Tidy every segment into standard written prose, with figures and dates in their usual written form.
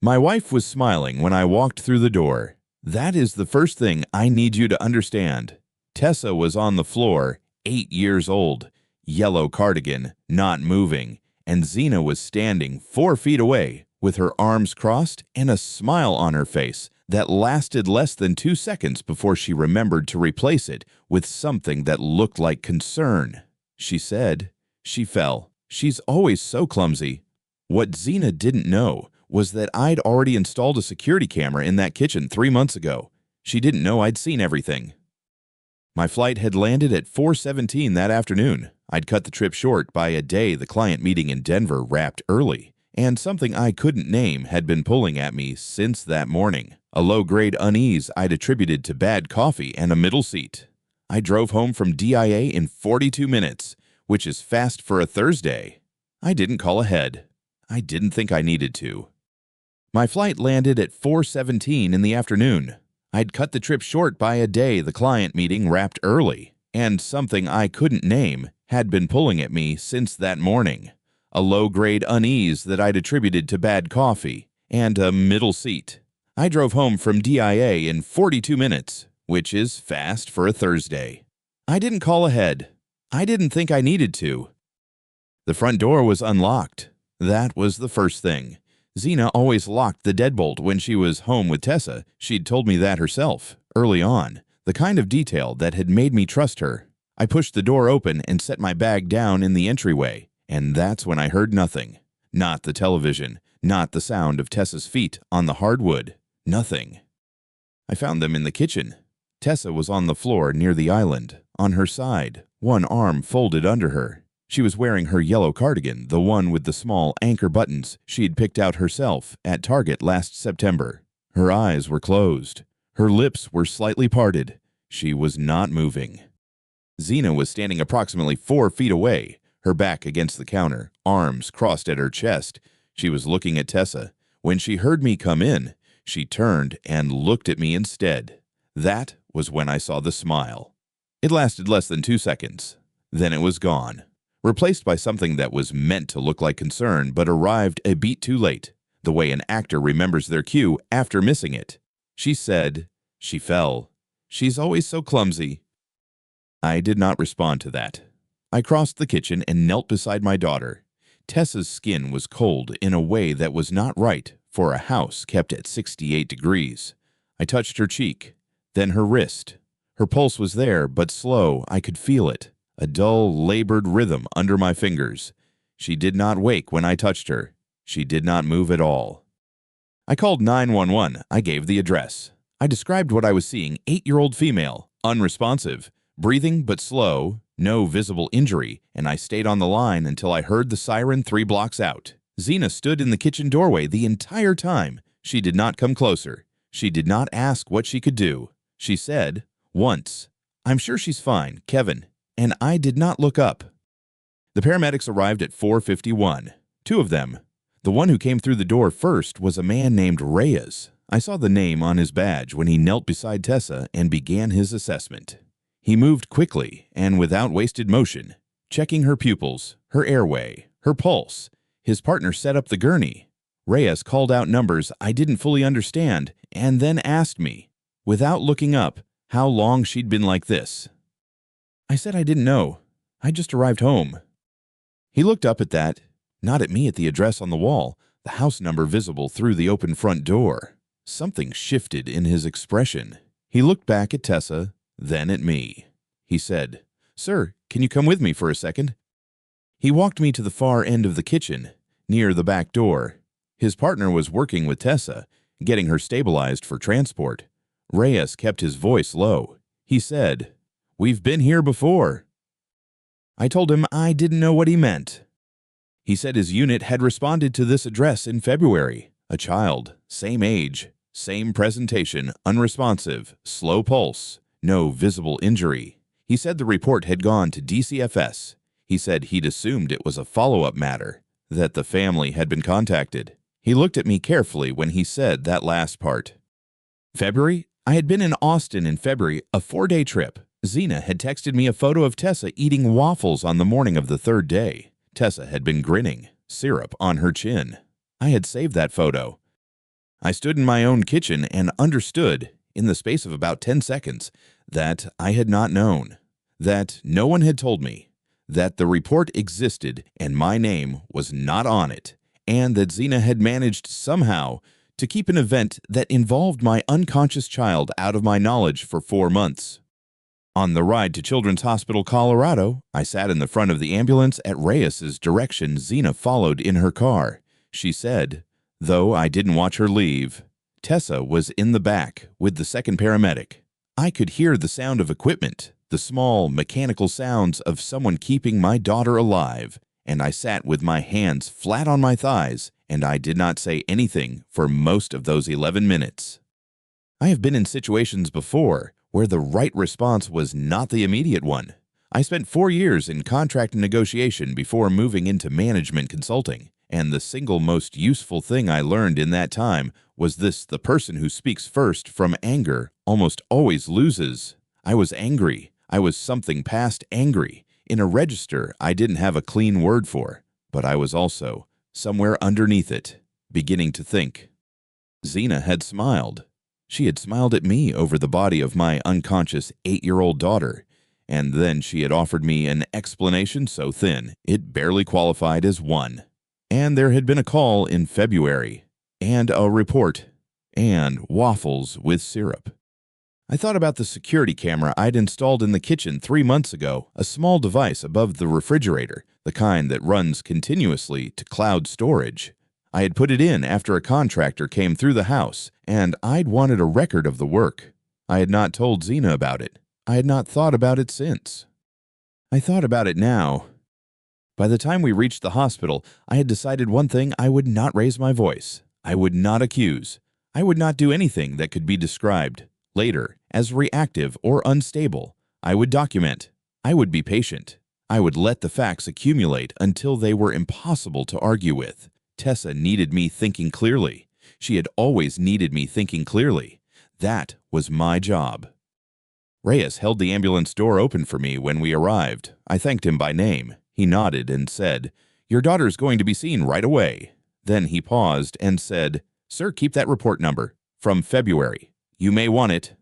My wife was smiling when I walked through the door. That is the first thing I need you to understand. Tessa was on the floor, 8 years old, yellow cardigan, not moving, and Zena was standing 4 feet away with her arms crossed and a smile on her face that lasted less than 2 seconds before she remembered to replace it with something that looked like concern. She said, "She fell. She's always so clumsy." What Zena didn't know was that I'd already installed a security camera in that kitchen 3 months ago. She didn't know I'd seen everything. My flight had landed at 4:17 that afternoon. I'd cut the trip short by a day. The client meeting in Denver wrapped early, and something I couldn't name had been pulling at me since that morning. A low-grade unease I'd attributed to bad coffee and a middle seat. I drove home from DIA in 42 minutes, which is fast for a Thursday. I didn't call ahead. I didn't think I needed to. My flight landed at 4:17 in the afternoon. I'd cut the trip short by a day. The client meeting wrapped early, and something I couldn't name had been pulling at me since that morning. A low-grade unease that I'd attributed to bad coffee and a middle seat. I drove home from DIA in 42 minutes, which is fast for a Thursday. I didn't call ahead. I didn't think I needed to. The front door was unlocked. That was the first thing. Zena always locked the deadbolt when she was home with Tessa. She'd told me that herself, early on, the kind of detail that had made me trust her. I pushed the door open and set my bag down in the entryway, and that's when I heard nothing. Not the television, not the sound of Tessa's feet on the hardwood. Nothing. I found them in the kitchen. Tessa was on the floor near the island, on her side, one arm folded under her. She was wearing her yellow cardigan, the one with the small anchor buttons she'd picked out herself at Target last September. Her eyes were closed. Her lips were slightly parted. She was not moving. Zena was standing approximately 4 feet away, her back against the counter, arms crossed at her chest. She was looking at Tessa. When she heard me come in, she turned and looked at me instead. That was when I saw the smile. It lasted less than 2 seconds. Then it was gone, replaced by something that was meant to look like concern but arrived a beat too late, the way an actor remembers their cue after missing it. She said, "She fell. She's always so clumsy." I did not respond to that. I crossed the kitchen and knelt beside my daughter. Tessa's skin was cold in a way that was not right for a house kept at 68 degrees. I touched her cheek, then her wrist. Her pulse was there, but slow. I could feel it. A dull, labored rhythm under my fingers. She did not wake when I touched her. She did not move at all. I called 911. I gave the address. I described what I was seeing: 8-year-old female, unresponsive, breathing but slow, no visible injury, and I stayed on the line until I heard the siren 3 blocks out. Zena stood in the kitchen doorway the entire time. She did not come closer. She did not ask what she could do. She said, once, "I'm sure she's fine, Kevin," and I did not look up. The paramedics arrived at 4:51. 2 of them. The one who came through the door first was a man named Reyes. I saw the name on his badge when he knelt beside Tessa and began his assessment. He moved quickly and without wasted motion, checking her pupils, her airway, her pulse. His partner set up the gurney. Reyes called out numbers I didn't fully understand and then asked me, without looking up, how long she'd been like this. I said I didn't know. I just arrived home. He looked up at that, not at me, at the address on the wall, the house number visible through the open front door. Something shifted in his expression. He looked back at Tessa, then at me. He said, "Sir, can you come with me for a second?" He walked me to the far end of the kitchen, near the back door. His partner was working with Tessa, getting her stabilized for transport. Reyes kept his voice low. He said, "We've been here before." I told him I didn't know what he meant. He said his unit had responded to this address in February. A child, same age, same presentation, unresponsive, slow pulse, no visible injury. He said the report had gone to DCFS. He said he'd assumed it was a follow-up matter, that the family had been contacted. He looked at me carefully when he said that last part. February? I had been in Austin in February, a 4-day trip. Zena had texted me a photo of Tessa eating waffles on the morning of the 3rd day. Tessa had been grinning, syrup on her chin. I had saved that photo. I stood in my own kitchen and understood, in the space of about 10 seconds, that I had not known, that no one had told me, that the report existed and my name was not on it, and that Zena had managed somehow to keep an event that involved my unconscious child out of my knowledge for 4 months. On the ride to Children's Hospital, Colorado, I sat in the front of the ambulance at Reyes's direction. Zena followed in her car. She said, though I didn't watch her leave. Tessa was in the back with the second paramedic. I could hear the sound of equipment, the small mechanical sounds of someone keeping my daughter alive, and I sat with my hands flat on my thighs, and I did not say anything for most of those 11 minutes. I have been in situations before where the right response was not the immediate one. I spent 4 years in contract negotiation before moving into management consulting, and the single most useful thing I learned in that time was this: the person who speaks first from anger almost always loses. I was angry. I was something past angry. In a register I didn't have a clean word for, but I was also, somewhere underneath it, beginning to think. Zena had smiled. She had smiled at me over the body of my unconscious 8-year-old daughter, and then she had offered me an explanation so thin it barely qualified as one. And there had been a call in February, and a report, and waffles with syrup. I thought about the security camera I'd installed in the kitchen 3 months ago, a small device above the refrigerator, the kind that runs continuously to cloud storage. I had put it in after a contractor came through the house, and I'd wanted a record of the work. I had not told Zena about it. I had not thought about it since. I thought about it now. By the time we reached the hospital, I had decided one thing: I would not raise my voice. I would not accuse. I would not do anything that could be described later as reactive or unstable. I would document. I would be patient. I would let the facts accumulate until they were impossible to argue with. Tessa needed me thinking clearly. She had always needed me thinking clearly. That was my job. Reyes held the ambulance door open for me when we arrived. I thanked him by name. He nodded and said, "Your daughter's going to be seen right away." Then he paused and said, "Sir, keep that report number. From February. You may want it."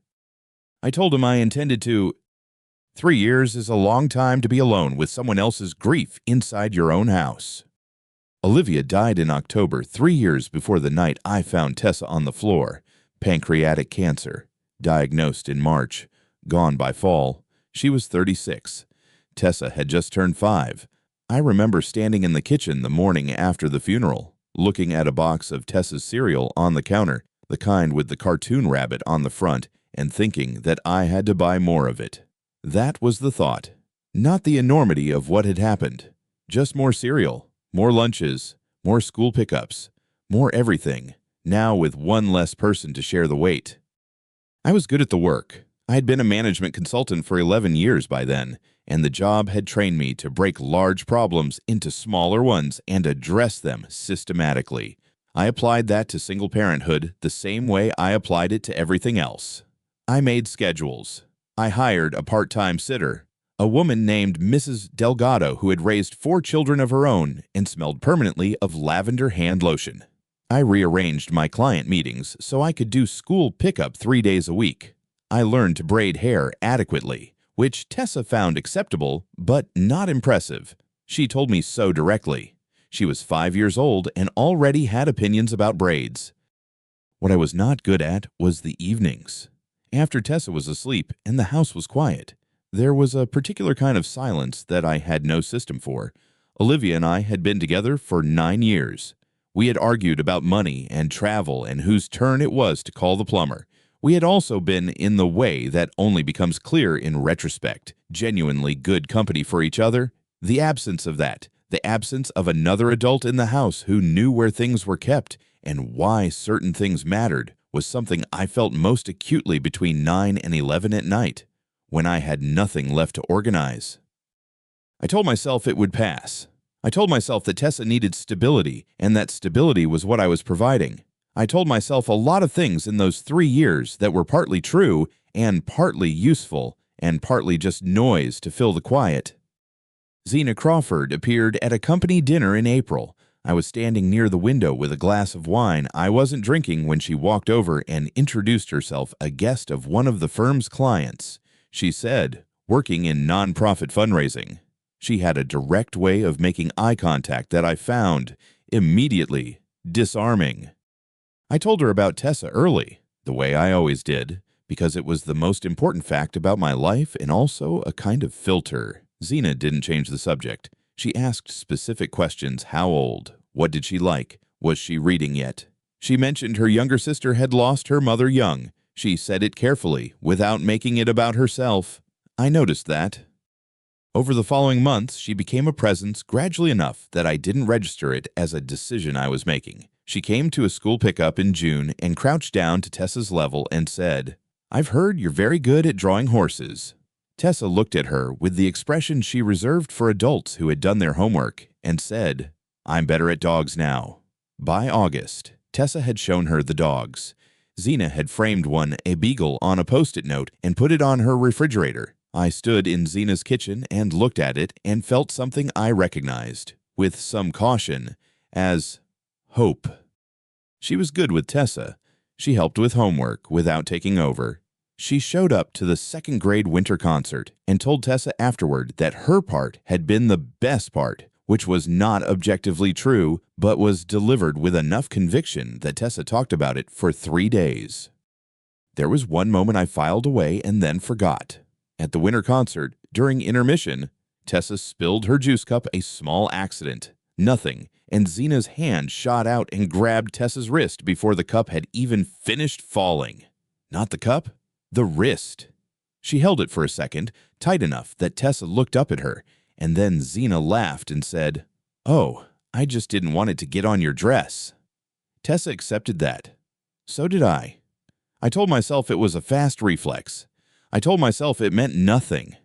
I told him I intended to. 3 years is a long time to be alone with someone else's grief inside your own house. Olivia died in October, 3 years before the night I found Tessa on the floor. Pancreatic cancer. Diagnosed in March. Gone by fall. She was 36. Tessa had just turned 5. I remember standing in the kitchen the morning after the funeral, looking at a box of Tessa's cereal on the counter, the kind with the cartoon rabbit on the front, and thinking that I had to buy more of it. That was the thought. Not the enormity of what had happened. Just more cereal. More lunches, more school pickups, more everything, now with one less person to share the weight. I was good at the work. I had been a management consultant for 11 years by then, and the job had trained me to break large problems into smaller ones and address them systematically. I applied that to single parenthood the same way I applied it to everything else. I made schedules. I hired a part-time sitter, a woman named Mrs. Delgado who had raised 4 children of her own and smelled permanently of lavender hand lotion. I rearranged my client meetings so I could do school pickup 3 days a week. I learned to braid hair adequately, which Tessa found acceptable but not impressive. She told me so directly. She was 5 years old and already had opinions about braids. What I was not good at was the evenings. After Tessa was asleep and the house was quiet, there was a particular kind of silence that I had no system for. Olivia and I had been together for 9 years. We had argued about money and travel and whose turn it was to call the plumber. We had also been, in the way that only becomes clear in retrospect, genuinely good company for each other. The absence of that, the absence of another adult in the house who knew where things were kept and why certain things mattered, was something I felt most acutely between 9 and 11 at night, when I had nothing left to organize. I told myself it would pass. I told myself that Tessa needed stability, and that stability was what I was providing. I told myself a lot of things in those 3 years that were partly true and partly useful and partly just noise to fill the quiet. Zena Crawford appeared at a company dinner in April. I was standing near the window with a glass of wine I wasn't drinking when she walked over and introduced herself, a guest of one of the firm's clients. She said, working in nonprofit fundraising. She had a direct way of making eye contact that I found immediately disarming. I told her about Tessa early, the way I always did, because it was the most important fact about my life and also a kind of filter. Zena didn't change the subject. She asked specific questions. How old? What did she like? Was she reading yet? She mentioned her younger sister had lost her mother young. She said it carefully, without making it about herself. I noticed that. Over the following months, she became a presence gradually enough that I didn't register it as a decision I was making. She came to a school pickup in June and crouched down to Tessa's level and said, "I've heard you're very good at drawing horses." Tessa looked at her with the expression she reserved for adults who had done their homework and said, "I'm better at dogs now." By August, Tessa had shown her the dogs. Zena had framed one, a beagle, on a Post-it note and put it on her refrigerator. I stood in Zena's kitchen and looked at it and felt something I recognized, with some caution, as hope. She was good with Tessa. She helped with homework without taking over. She showed up to the second grade winter concert and told Tessa afterward that her part had been the best part, which was not objectively true, but was delivered with enough conviction that Tessa talked about it for 3 days. There was one moment I filed away and then forgot. At the winter concert, during intermission, Tessa spilled her juice cup, a small accident. Nothing, and Zena's hand shot out and grabbed Tessa's wrist before the cup had even finished falling. Not the cup, the wrist. She held it for a second, tight enough that Tessa looked up at her, and then Zena laughed and said, "Oh, I just didn't want it to get on your dress." Tessa accepted that. So did I. I told myself it was a fast reflex. I told myself it meant nothing.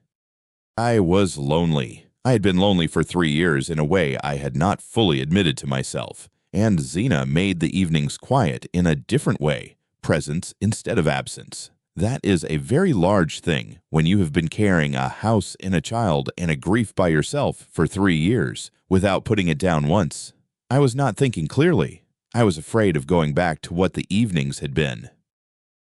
I was lonely. I had been lonely for 3 years in a way I had not fully admitted to myself, and Zena made the evenings quiet in a different way, presence instead of absence. That is a very large thing when you have been carrying a house and a child and a grief by yourself for 3 years without putting it down once. I was not thinking clearly. I was afraid of going back to what the evenings had been.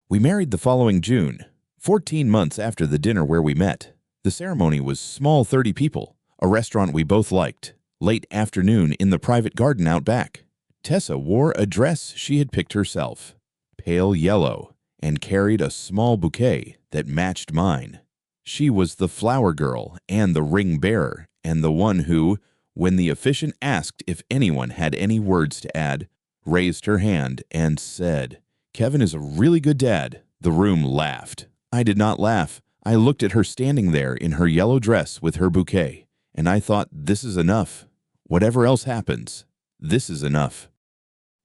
We married the following June, 14 months after the dinner where we met. The ceremony was small, 30 people, a restaurant we both liked, late afternoon in the private garden out back. Tessa wore a dress she had picked herself, pale yellow, and carried a small bouquet that matched mine. She was the flower girl and the ring bearer, and the one who, when the officiant asked if anyone had any words to add, raised her hand and said, "Kevin is a really good dad." The room laughed. I did not laugh. I looked at her standing there in her yellow dress with her bouquet, and I thought, this is enough. Whatever else happens, this is enough.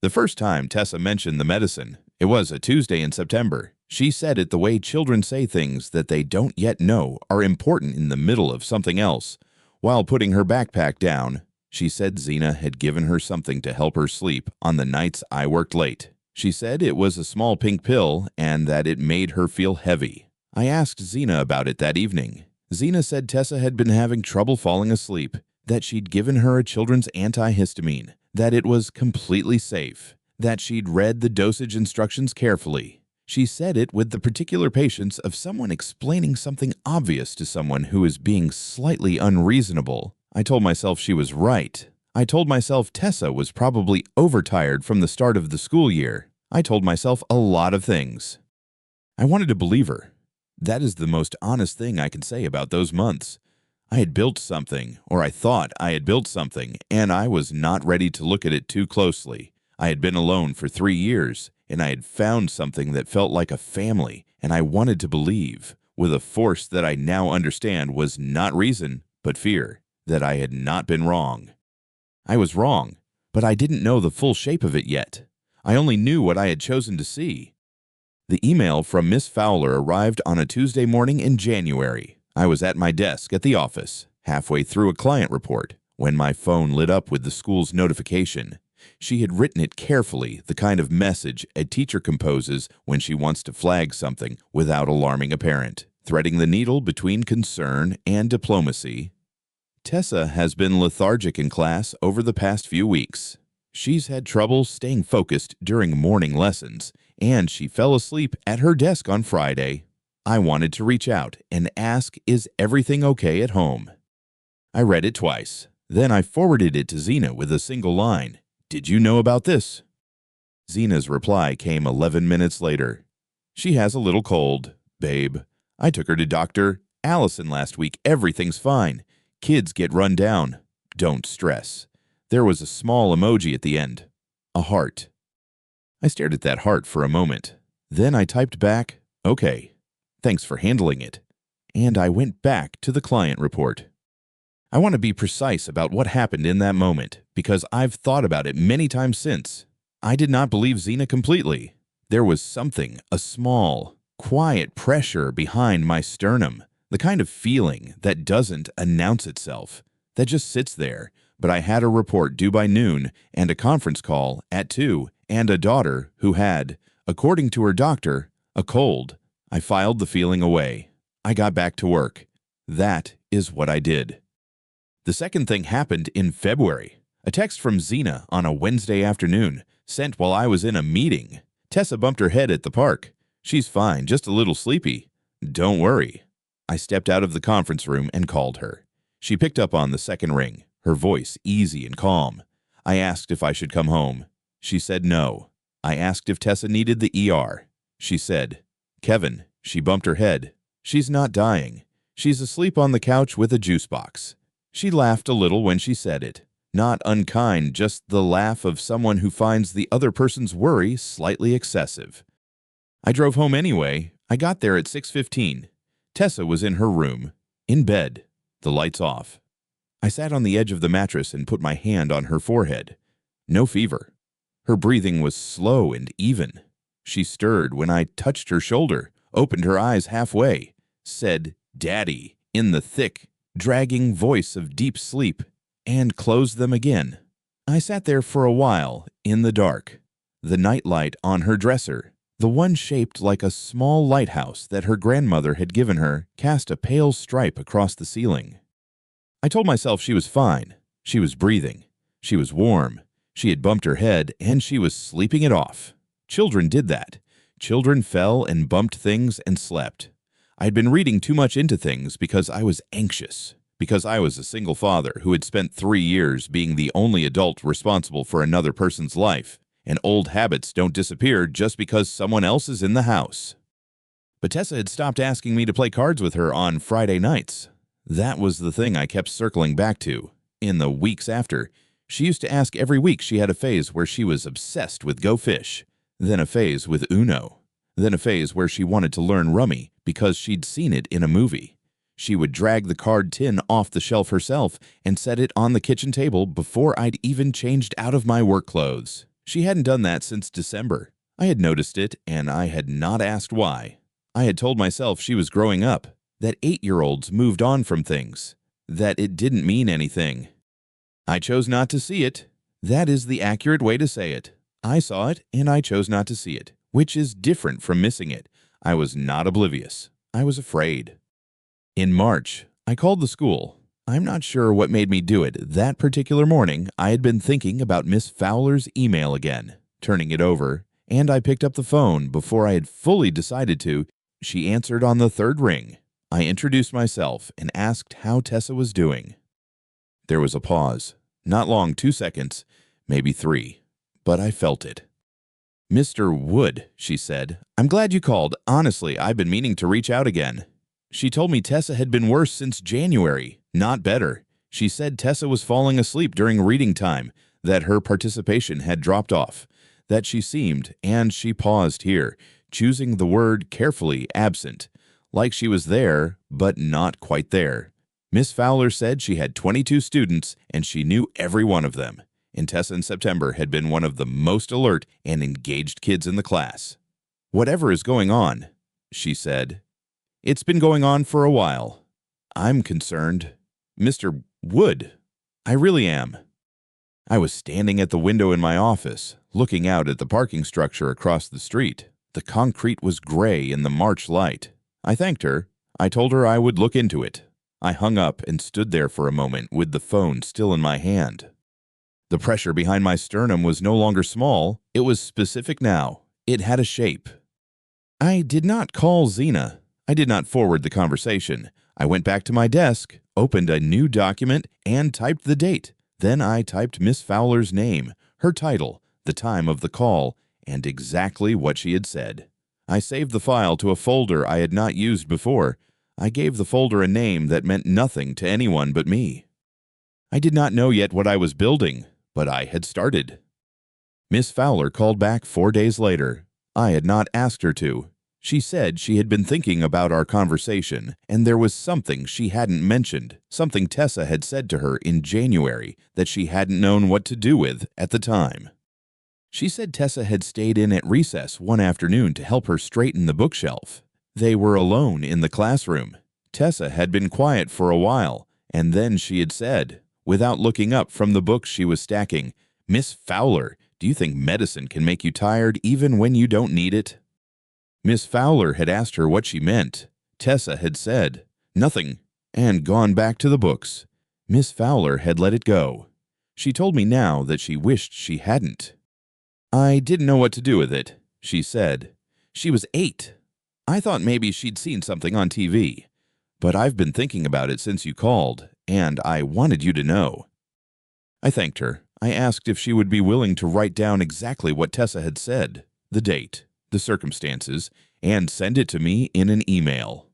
The first time Tessa mentioned the medicine, it was a Tuesday in September. She said it the way children say things that they don't yet know are important in the middle of something else. While putting her backpack down, she said Zena had given her something to help her sleep on the nights I worked late. She said it was a small pink pill and that it made her feel heavy. I asked Zena about it that evening. Zena said Tessa had been having trouble falling asleep, that she'd given her a children's antihistamine, that it was completely safe, that she'd read the dosage instructions carefully. She said it with the particular patience of someone explaining something obvious to someone who is being slightly unreasonable. I told myself she was right. I told myself Tessa was probably overtired from the start of the school year. I told myself a lot of things. I wanted to believe her. That is the most honest thing I can say about those months. I had built something, or I thought I had built something, and I was not ready to look at it too closely. I had been alone for 3 years, and I had found something that felt like a family, and I wanted to believe, with a force that I now understand was not reason, but fear, that I had not been wrong. I was wrong, but I didn't know the full shape of it yet. I only knew what I had chosen to see. The email from Miss Fowler arrived on a Tuesday morning in January. I was at my desk at the office, halfway through a client report, when my phone lit up with the school's notification. She had written it carefully, the kind of message a teacher composes when she wants to flag something without alarming a parent, threading the needle between concern and diplomacy. Tessa has been lethargic in class over the past few weeks. She's had trouble staying focused during morning lessons, and she fell asleep at her desk on Friday. I wanted to reach out and ask, is everything okay at home? I read it twice. Then I forwarded it to Zena with a single line. Did you know about this? Zena's reply came 11 minutes later. She has a little cold, babe. I took her to Dr. Allison last week. Everything's fine. Kids get run down. Don't stress. There was a small emoji at the end. A heart. I stared at that heart for a moment. Then I typed back, okay, thanks for handling it. And I went back to the client report. I want to be precise about what happened in that moment because I've thought about it many times since. I did not believe Zena completely. There was something, a small, quiet pressure behind my sternum, the kind of feeling that doesn't announce itself, that just sits there. But I had a report due by noon and a conference call at 2 and a daughter who had, according to her doctor, a cold. I filed the feeling away. I got back to work. That is what I did. The second thing happened in February. A text from Zena on a Wednesday afternoon, sent while I was in a meeting. Tessa bumped her head at the park. She's fine, just a little sleepy. Don't worry. I stepped out of the conference room and called her. She picked up on the second ring, her voice easy and calm. I asked if I should come home. She said no. I asked if Tessa needed the ER. She said, Kevin, she bumped her head. She's not dying. She's asleep on the couch with a juice box. She laughed a little when she said it. Not unkind, just the laugh of someone who finds the other person's worry slightly excessive. I drove home anyway. I got there at 6:15. Tessa was in her room, in bed, the lights off. I sat on the edge of the mattress and put my hand on her forehead. No fever. Her breathing was slow and even. She stirred when I touched her shoulder, opened her eyes halfway, said, Daddy, in the thick, dragging voice of deep sleep, and closed them again. I sat there for a while, in the dark. The nightlight on her dresser, the one shaped like a small lighthouse that her grandmother had given her, cast a pale stripe across the ceiling. I told myself she was fine. She was breathing. She was warm. She had bumped her head, and she was sleeping it off. Children did that. Children fell and bumped things and slept. I had been reading too much into things because I was anxious, because I was a single father who had spent 3 years being the only adult responsible for another person's life, and old habits don't disappear just because someone else is in the house. But Tessa had stopped asking me to play cards with her on Friday nights. That was the thing I kept circling back to. In the weeks after, she used to ask every week. She had a phase where she was obsessed with Go Fish, then a phase with Uno, then a phase where she wanted to learn Rummy because she'd seen it in a movie. She would drag the card tin off the shelf herself and set it on the kitchen table before I'd even changed out of my work clothes. She hadn't done that since December. I had noticed it, and I had not asked why. I had told myself she was growing up, that 8-year-olds moved on from things, that it didn't mean anything. I chose not to see it. That is the accurate way to say it. I saw it, and I chose not to see it, which is different from missing it. I was not oblivious. I was afraid. In March, I called the school. I'm not sure what made me do it. That particular morning, I had been thinking about Miss Fowler's email again, turning it over, and I picked up the phone before I had fully decided to. She answered on the third ring. I introduced myself and asked how Tessa was doing. There was a pause. Not long, 2 seconds, maybe 3, but I felt it. Mr. Wood, she said, I'm glad you called. Honestly, I've been meaning to reach out again. She told me Tessa had been worse since January, not better. She said Tessa was falling asleep during reading time, that her participation had dropped off, that she seemed, and she paused here, choosing the word carefully, absent, like she was there, but not quite there. Miss Fowler said she had 22 students, and she knew every one of them. And Tessa in September had been one of the most alert and engaged kids in the class. Whatever is going on, she said. It's been going on for a while. I'm concerned. Mr. Wood, I really am. I was standing at the window in my office, looking out at the parking structure across the street. The concrete was gray in the March light. I thanked her. I told her I would look into it. I hung up and stood there for a moment with the phone still in my hand. The pressure behind my sternum was no longer small. It was specific now. It had a shape. I did not call Zena. I did not forward the conversation. I went back to my desk, opened a new document, and typed the date. Then I typed Miss Fowler's name, her title, the time of the call, and exactly what she had said. I saved the file to a folder I had not used before. I gave the folder a name that meant nothing to anyone but me. I did not know yet what I was building, but I had started. Miss Fowler called back 4 days later. I had not asked her to. She said she had been thinking about our conversation, and there was something she hadn't mentioned, something Tessa had said to her in January that she hadn't known what to do with at the time. She said Tessa had stayed in at recess one afternoon to help her straighten the bookshelf. They were alone in the classroom. Tessa had been quiet for a while, and then she had said, without looking up from the books she was stacking, "Miss Fowler, do you think medicine can make you tired even when you don't need it?" Miss Fowler had asked her what she meant. Tessa had said, "Nothing," and gone back to the books. Miss Fowler had let it go. She told me now that she wished she hadn't. "I didn't know what to do with it," she said. "She was 8. I thought maybe she'd seen something on TV. But I've been thinking about it since you called, and I wanted you to know." I thanked her. I asked if she would be willing to write down exactly what Tessa had said, the date, the circumstances, and send it to me in an email.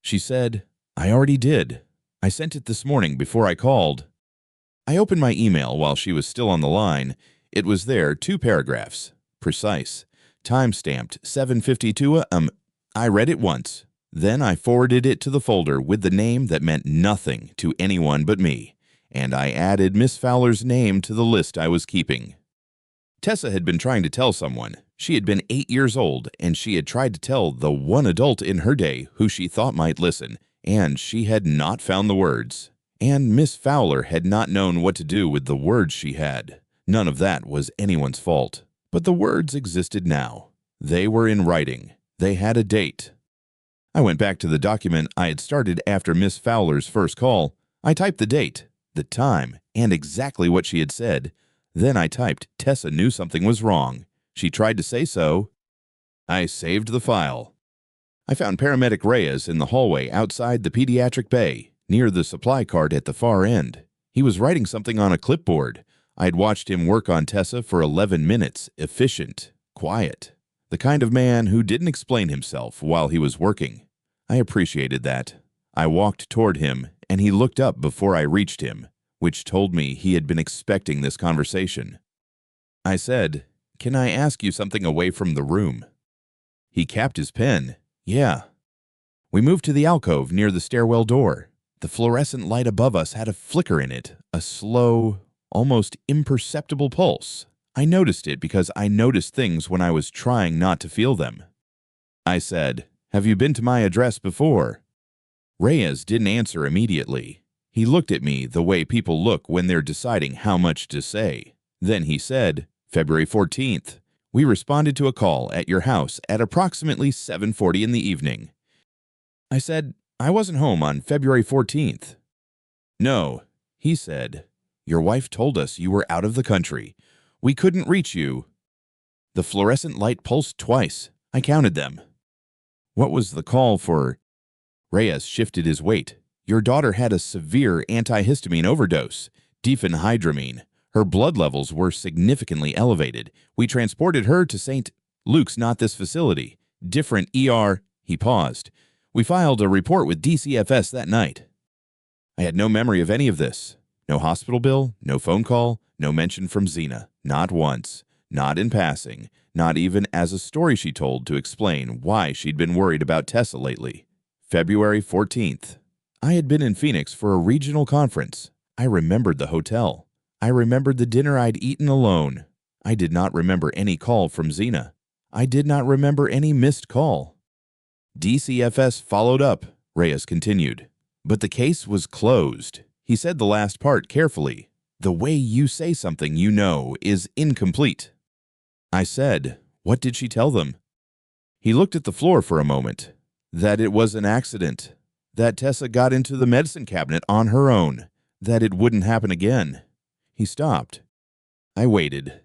She said, "I already did. I sent it this morning before I called." I opened my email while she was still on the line. It was there, 2 paragraphs, precise, time-stamped 7:52 a.m. I read it once. Then I forwarded it to the folder with the name that meant nothing to anyone but me, and I added Miss Fowler's name to the list I was keeping. Tessa had been trying to tell someone. She had been 8 years old, and she had tried to tell the one adult in her day who she thought might listen, and she had not found the words. And Miss Fowler had not known what to do with the words she had. None of that was anyone's fault. But the words existed now. They were in writing. They had a date. I went back to the document I had started after Miss Fowler's first call. I typed the date, the time, and exactly what she had said. Then I typed, "Tessa knew something was wrong. She tried to say so." I saved the file. I found paramedic Reyes in the hallway outside the pediatric bay, near the supply cart at the far end. He was writing something on a clipboard. I had watched him work on Tessa for 11 minutes, efficient, quiet. The kind of man who didn't explain himself while he was working. I appreciated that. I walked toward him, and he looked up before I reached him, which told me he had been expecting this conversation. I said, "Can I ask you something away from the room?" He capped his pen. "Yeah." We moved to the alcove near the stairwell door. The fluorescent light above us had a flicker in it, a slow, almost imperceptible pulse. I noticed it because I noticed things when I was trying not to feel them. I said, "Have you been to my address before?" Reyes didn't answer immediately. He looked at me the way people look when they're deciding how much to say. Then he said, "February 14th. We responded to a call at your house at approximately 7:40 in the evening." I said, "I wasn't home on February 14th. "No," he said. "Your wife told us you were out of the country. We couldn't reach you." The fluorescent light pulsed twice. I counted them. "What was the call for?" Reyes shifted his weight. "Your daughter had a severe antihistamine overdose, diphenhydramine. Her blood levels were significantly elevated. We transported her to St. Luke's, not this facility. Different ER." He paused. "We filed a report with DCFS that night." I had no memory of any of this. No hospital bill, no phone call, no mention from Zena. Not once. Not in passing. Not even as a story she told to explain why she'd been worried about Tessa lately. February 14th. I had been in Phoenix for a regional conference. I remembered the hotel. I remembered the dinner I'd eaten alone. I did not remember any call from Zena. I did not remember any missed call. DCFS followed up, Reyes continued. But the case was closed. He said the last part carefully. "The way you say something you know is incomplete." I said, "What did she tell them?" He looked at the floor for a moment. "That it was an accident." That Tessa got into the medicine cabinet on her own, that it wouldn't happen again. He stopped. I waited.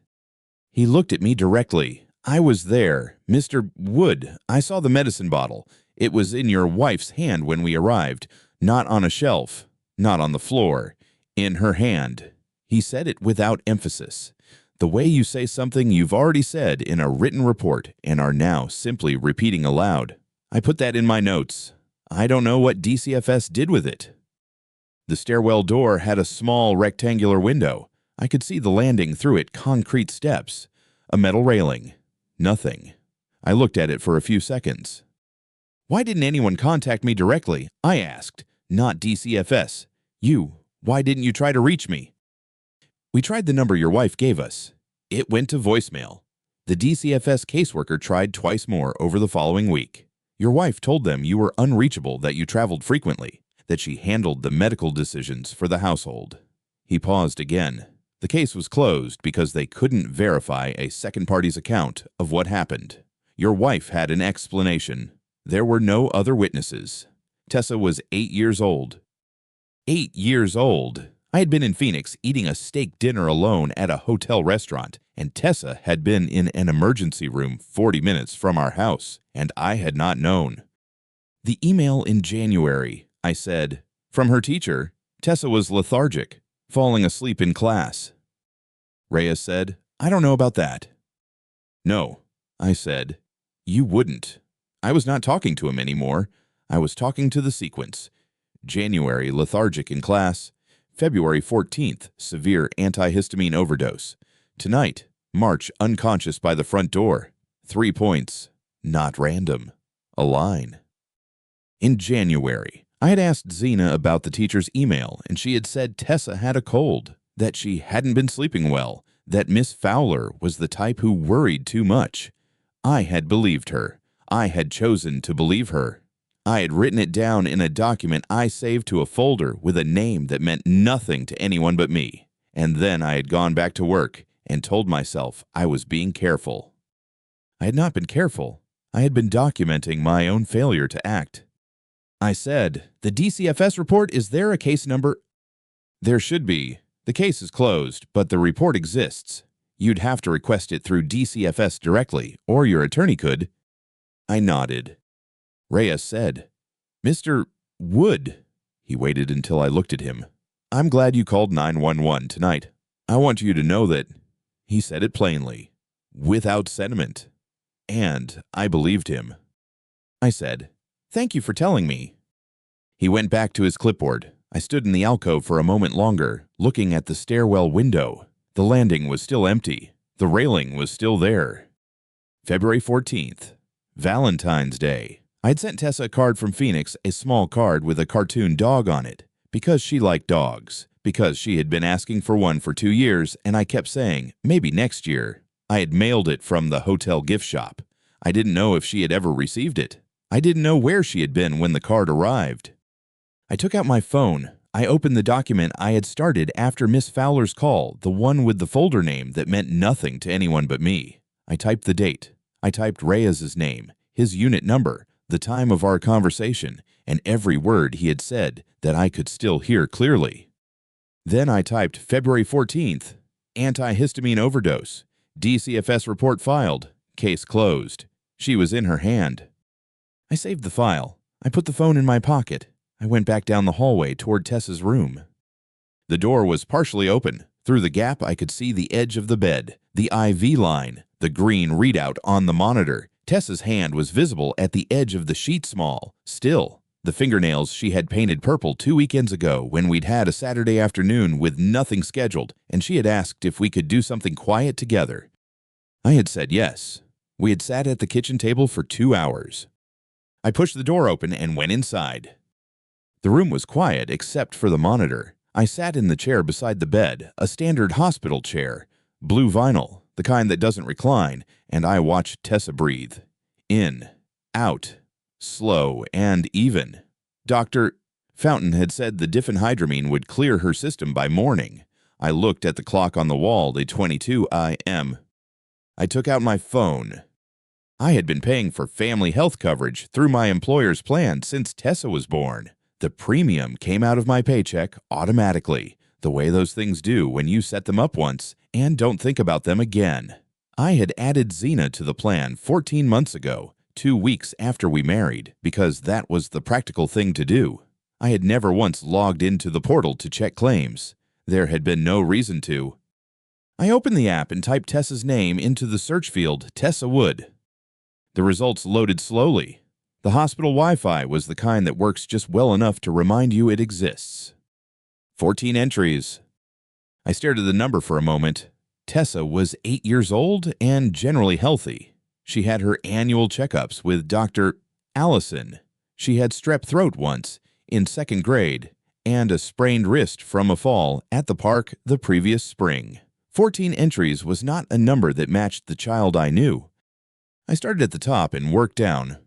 He looked at me directly. I was there. Mr. Wood, I saw the medicine bottle. It was in your wife's hand when we arrived, not on a shelf, not on the floor, in her hand. He said it without emphasis. The way you say something you've already said in a written report and are now simply repeating aloud. I put that in my notes. I don't know what DCFS did with it. The stairwell door had a small rectangular window. I could see the landing through it, concrete steps, a metal railing. Nothing. I looked at it for a few seconds. Why didn't anyone contact me directly? I asked, not DCFS. Why didn't you try to reach me? We tried the number your wife gave us. It went to voicemail. The DCFS caseworker tried twice more over the following week. Your wife told them you were unreachable, that you traveled frequently, that she handled the medical decisions for the household. He paused again. The case was closed because they couldn't verify a second party's account of what happened. Your wife had an explanation. There were no other witnesses. Tessa was 8 years old. 8 years old. I had been in Phoenix eating a steak dinner alone at a hotel restaurant, and Tessa had been in an emergency room 40 minutes from our house, and I had not known. The email in January, I said. From her teacher, Tessa was lethargic, falling asleep in class. Reyes said, I don't know about that. No, I said. You wouldn't. I was not talking to him anymore. I was talking to the sequence. January, lethargic in class. February 14th, severe antihistamine overdose. Tonight, March, unconscious by the front door. 3 points. Not random. A line. In January, I had asked Zena about the teacher's email, and she had said Tessa had a cold, that she hadn't been sleeping well, that Miss Fowler was the type who worried too much. I had believed her. I had chosen to believe her. I had written it down in a document I saved to a folder with a name that meant nothing to anyone but me. And then I had gone back to work and told myself I was being careful. I had not been careful. I had been documenting my own failure to act. I said, the DCFS report, is there a case number? There should be. The case is closed, but the report exists. You'd have to request it through DCFS directly, or your attorney could. I nodded. Reyes said, Mr. Wood. He waited until I looked at him. I'm glad you called 911 tonight. I want you to know that. He said it plainly, without sentiment. And I believed him. I said, thank you for telling me. He went back to his clipboard. I stood in the alcove for a moment longer, looking at the stairwell window. The landing was still empty. The railing was still there. February 14th, Valentine's Day. I'd sent Tessa a card from Phoenix, a small card with a cartoon dog on it, because she liked dogs, because she had been asking for one for 2 years, and I kept saying, maybe next year. I had mailed it from the hotel gift shop. I didn't know if she had ever received it. I didn't know where she had been when the card arrived. I took out my phone. I opened the document I had started after Miss Fowler's call, the one with the folder name that meant nothing to anyone but me. I typed the date. I typed Reyes's name, his unit number, the time of our conversation, and every word he had said that I could still hear clearly. Then I typed February 14th, antihistamine overdose, DCFS report filed, case closed. She was in her hand. I saved the file. I put the phone in my pocket. I went back down the hallway toward Tessa's room. The door was partially open. Through the gap, I could see the edge of the bed, the IV line, the green readout on the monitor. Tessa's hand was visible at the edge of the sheet small, still. The fingernails she had painted purple 2 weekends ago when we'd had a Saturday afternoon with nothing scheduled, and she had asked if we could do something quiet together. I had said yes. We had sat at the kitchen table for 2 hours. I pushed the door open and went inside. The room was quiet except for the monitor. I sat in the chair beside the bed, a standard hospital chair, blue vinyl, the kind that doesn't recline, and I watched Tessa breathe. In, out, slow and even. Dr. Fountain had said the diphenhydramine would clear her system by morning. I looked at the clock on the wall, the 22 a.m. I took out my phone. I had been paying for family health coverage through my employer's plan since Tessa was born. The premium came out of my paycheck automatically, the way those things do when you set them up once and don't think about them again. I had added Xena to the plan 14 months ago, 2 weeks after we married, because that was the practical thing to do. I had never once logged into the portal to check claims. There had been no reason to. I opened the app and typed Tessa's name into the search field, Tessa Wood. The results loaded slowly. The hospital Wi-Fi was the kind that works just well enough to remind you it exists. 14 entries. I stared at the number for a moment. Tessa was 8 years old and generally healthy. She had her annual checkups with Dr. Allison. She had strep throat once, in 2nd grade, and a sprained wrist from a fall at the park the previous spring. 14 entries was not a number that matched the child I knew. I started at the top and worked down.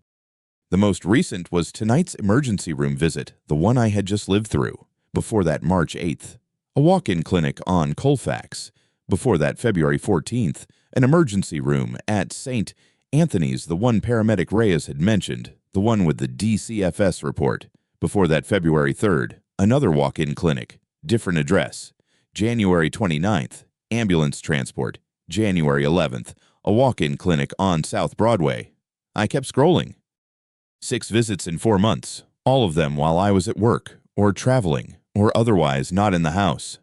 The most recent was tonight's emergency room visit, the one I had just lived through. Before that, March 8th. A walk-in clinic on Colfax. Before that, February 14th. An emergency room at St. Anthony's, the one paramedic Reyes had mentioned, the one with the DCFS report. Before that, February 3rd. Another walk-in clinic. Different address. January 29th. Ambulance transport. January 11th. A walk-in clinic on South Broadway. I kept scrolling. 6 visits in 4 months, all of them while I was at work, or traveling, or otherwise not in the house.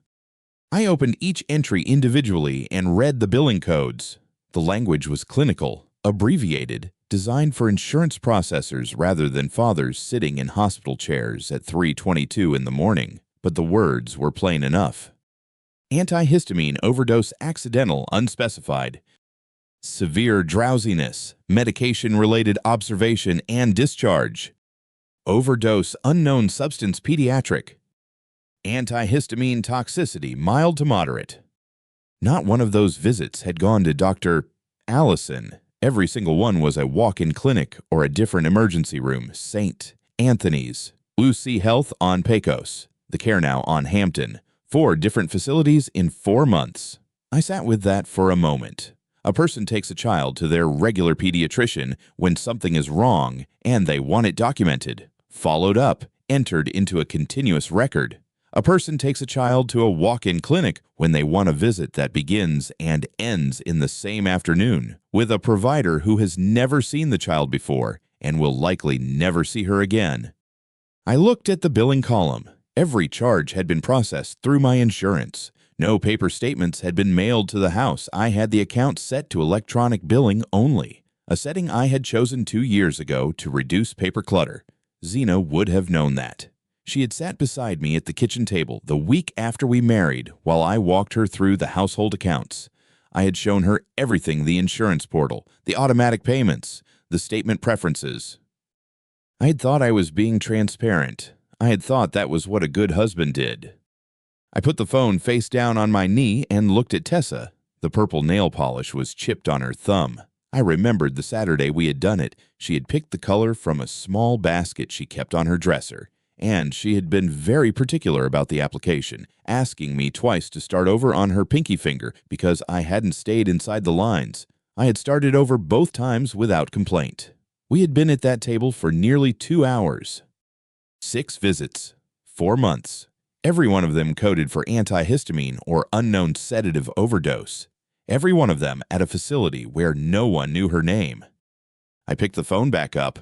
I opened each entry individually and read the billing codes. The language was clinical, abbreviated, designed for insurance processors rather than fathers sitting in hospital chairs at 3:22 in the morning, but the words were plain enough. Antihistamine overdose accidental unspecified. Severe drowsiness, medication-related observation and discharge. Overdose unknown substance pediatric. Antihistamine toxicity mild to moderate. Not one of those visits had gone to Dr. Allison. Every single one was a walk-in clinic or a different emergency room. St. Anthony's, Lucy Health on Pecos, the Care Now on Hampton. 4 different facilities in 4 months. I sat with that for a moment. A person takes a child to their regular pediatrician when something is wrong and they want it documented, followed up, entered into a continuous record. A person takes a child to a walk-in clinic when they want a visit that begins and ends in the same afternoon with a provider who has never seen the child before and will likely never see her again. I looked at the billing column. Every charge had been processed through my insurance. No paper statements had been mailed to the house. I had the account set to electronic billing only, a setting I had chosen 2 years ago to reduce paper clutter. Xena would have known that. She had sat beside me at the kitchen table the week after we married while I walked her through the household accounts. I had shown her everything: the insurance portal, the automatic payments, the statement preferences. I had thought I was being transparent. I had thought that was what a good husband did. I put the phone face down on my knee and looked at Tessa. The purple nail polish was chipped on her thumb. I remembered the Saturday we had done it. She had picked the color from a small basket she kept on her dresser, and she had been very particular about the application, asking me twice to start over on her pinky finger because I hadn't stayed inside the lines. I had started over both times without complaint. We had been at that table for nearly 2 hours. 6 visits, 4 months. Every one of them coded for antihistamine or unknown sedative overdose. Every one of them at a facility where no one knew her name. I picked the phone back up.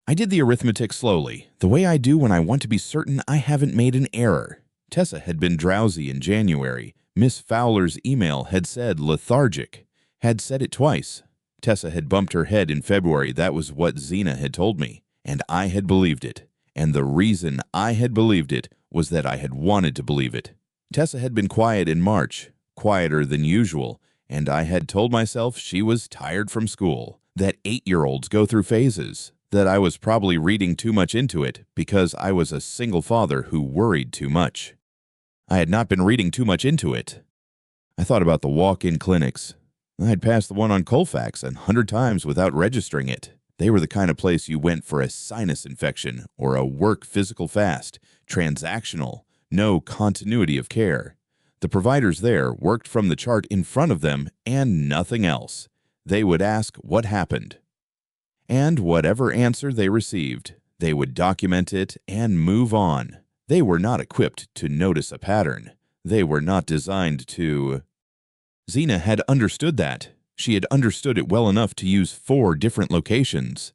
I did the arithmetic slowly, the way I do when I want to be certain I haven't made an error. Tessa had been drowsy in January. Miss Fowler's email had said lethargic, had said it twice. Tessa had bumped her head in February. That was what Xena had told me, and I had believed it. And the reason I had believed it was that I had wanted to believe it. Tessa had been quiet in March, quieter than usual, and I had told myself she was tired from school, that 8-year-olds go through phases, that I was probably reading too much into it because I was a single father who worried too much. I had not been reading too much into it. I thought about the walk-in clinics. I had passed the one on Colfax 100 times without registering it. They were the kind of place you went for a sinus infection or a work physical fast, transactional, no continuity of care. The providers there worked from the chart in front of them and nothing else. They would ask what happened. And whatever answer they received, They would document it and move on. They were not equipped to notice a pattern. They were not designed to... Zena had understood that. She had understood it well enough to use 4 different locations.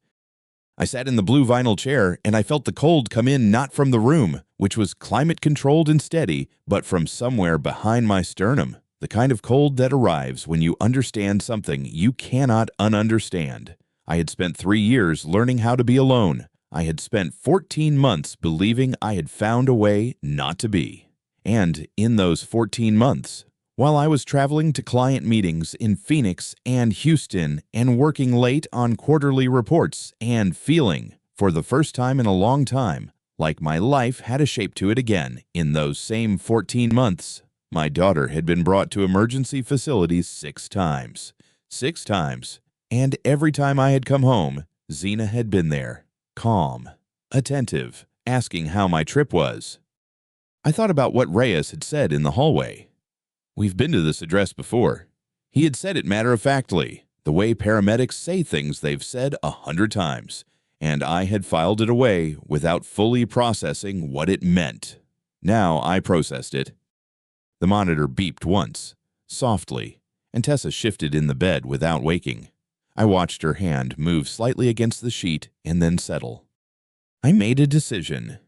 I sat in the blue vinyl chair, and I felt the cold come in not from the room, which was climate-controlled and steady, but from somewhere behind my sternum, the kind of cold that arrives when you understand something you cannot ununderstand. I had spent 3 years learning how to be alone. I had spent 14 months believing I had found a way not to be. And in those 14 months, while I was traveling to client meetings in Phoenix and Houston and working late on quarterly reports and feeling, for the first time in a long time, like my life had a shape to it again in those same 14 months, my daughter had been brought to emergency facilities 6 times. 6 times. And every time I had come home, Zena had been there, calm, attentive, asking how my trip was. I thought about what Reyes had said in the hallway. We've been to this address before. He had said it matter-of-factly, the way paramedics say things they've said 100 times, and I had filed it away without fully processing what it meant. Now I processed it. The monitor beeped once, softly, and Tessa shifted in the bed without waking. I watched her hand move slightly against the sheet and then settle. I made a decision.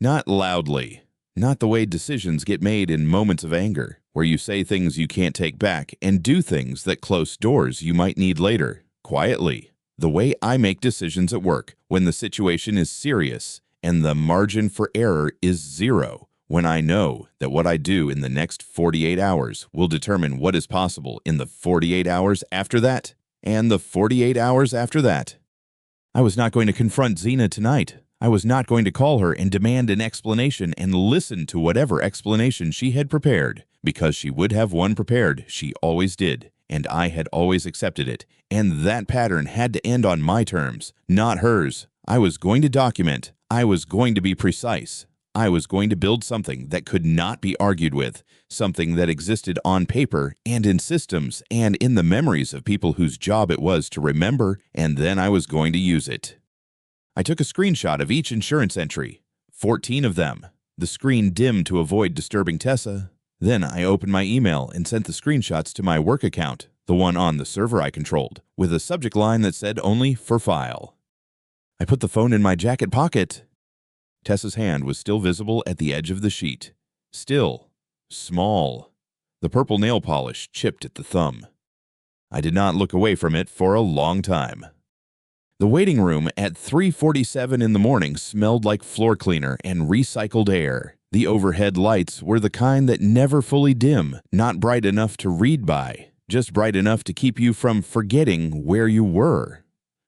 Not loudly. Not the way decisions get made in moments of anger, where you say things you can't take back and do things that close doors you might need later, quietly. The way I make decisions at work when the situation is serious and the margin for error is 0, when I know that what I do in the next 48 hours will determine what is possible in the 48 hours after that and the 48 hours after that. I was not going to confront Zena tonight. I was not going to call her and demand an explanation and listen to whatever explanation she had prepared, because she would have one prepared. She always did, and I had always accepted it, and that pattern had to end on my terms, not hers. I was going to document. I was going to be precise. I was going to build something that could not be argued with, something that existed on paper and in systems and in the memories of people whose job it was to remember, and then I was going to use it. I took a screenshot of each insurance entry, 14 of them. The screen dimmed to avoid disturbing Tessa. Then I opened my email and sent the screenshots to my work account, the one on the server I controlled, with a subject line that said only for file. I put the phone in my jacket pocket. Tessa's hand was still visible at the edge of the sheet. Still, small. The purple nail polish chipped at the thumb. I did not look away from it for a long time. The waiting room at 3:47 in the morning smelled like floor cleaner and recycled air. The overhead lights were the kind that never fully dim, not bright enough to read by, just bright enough to keep you from forgetting where you were.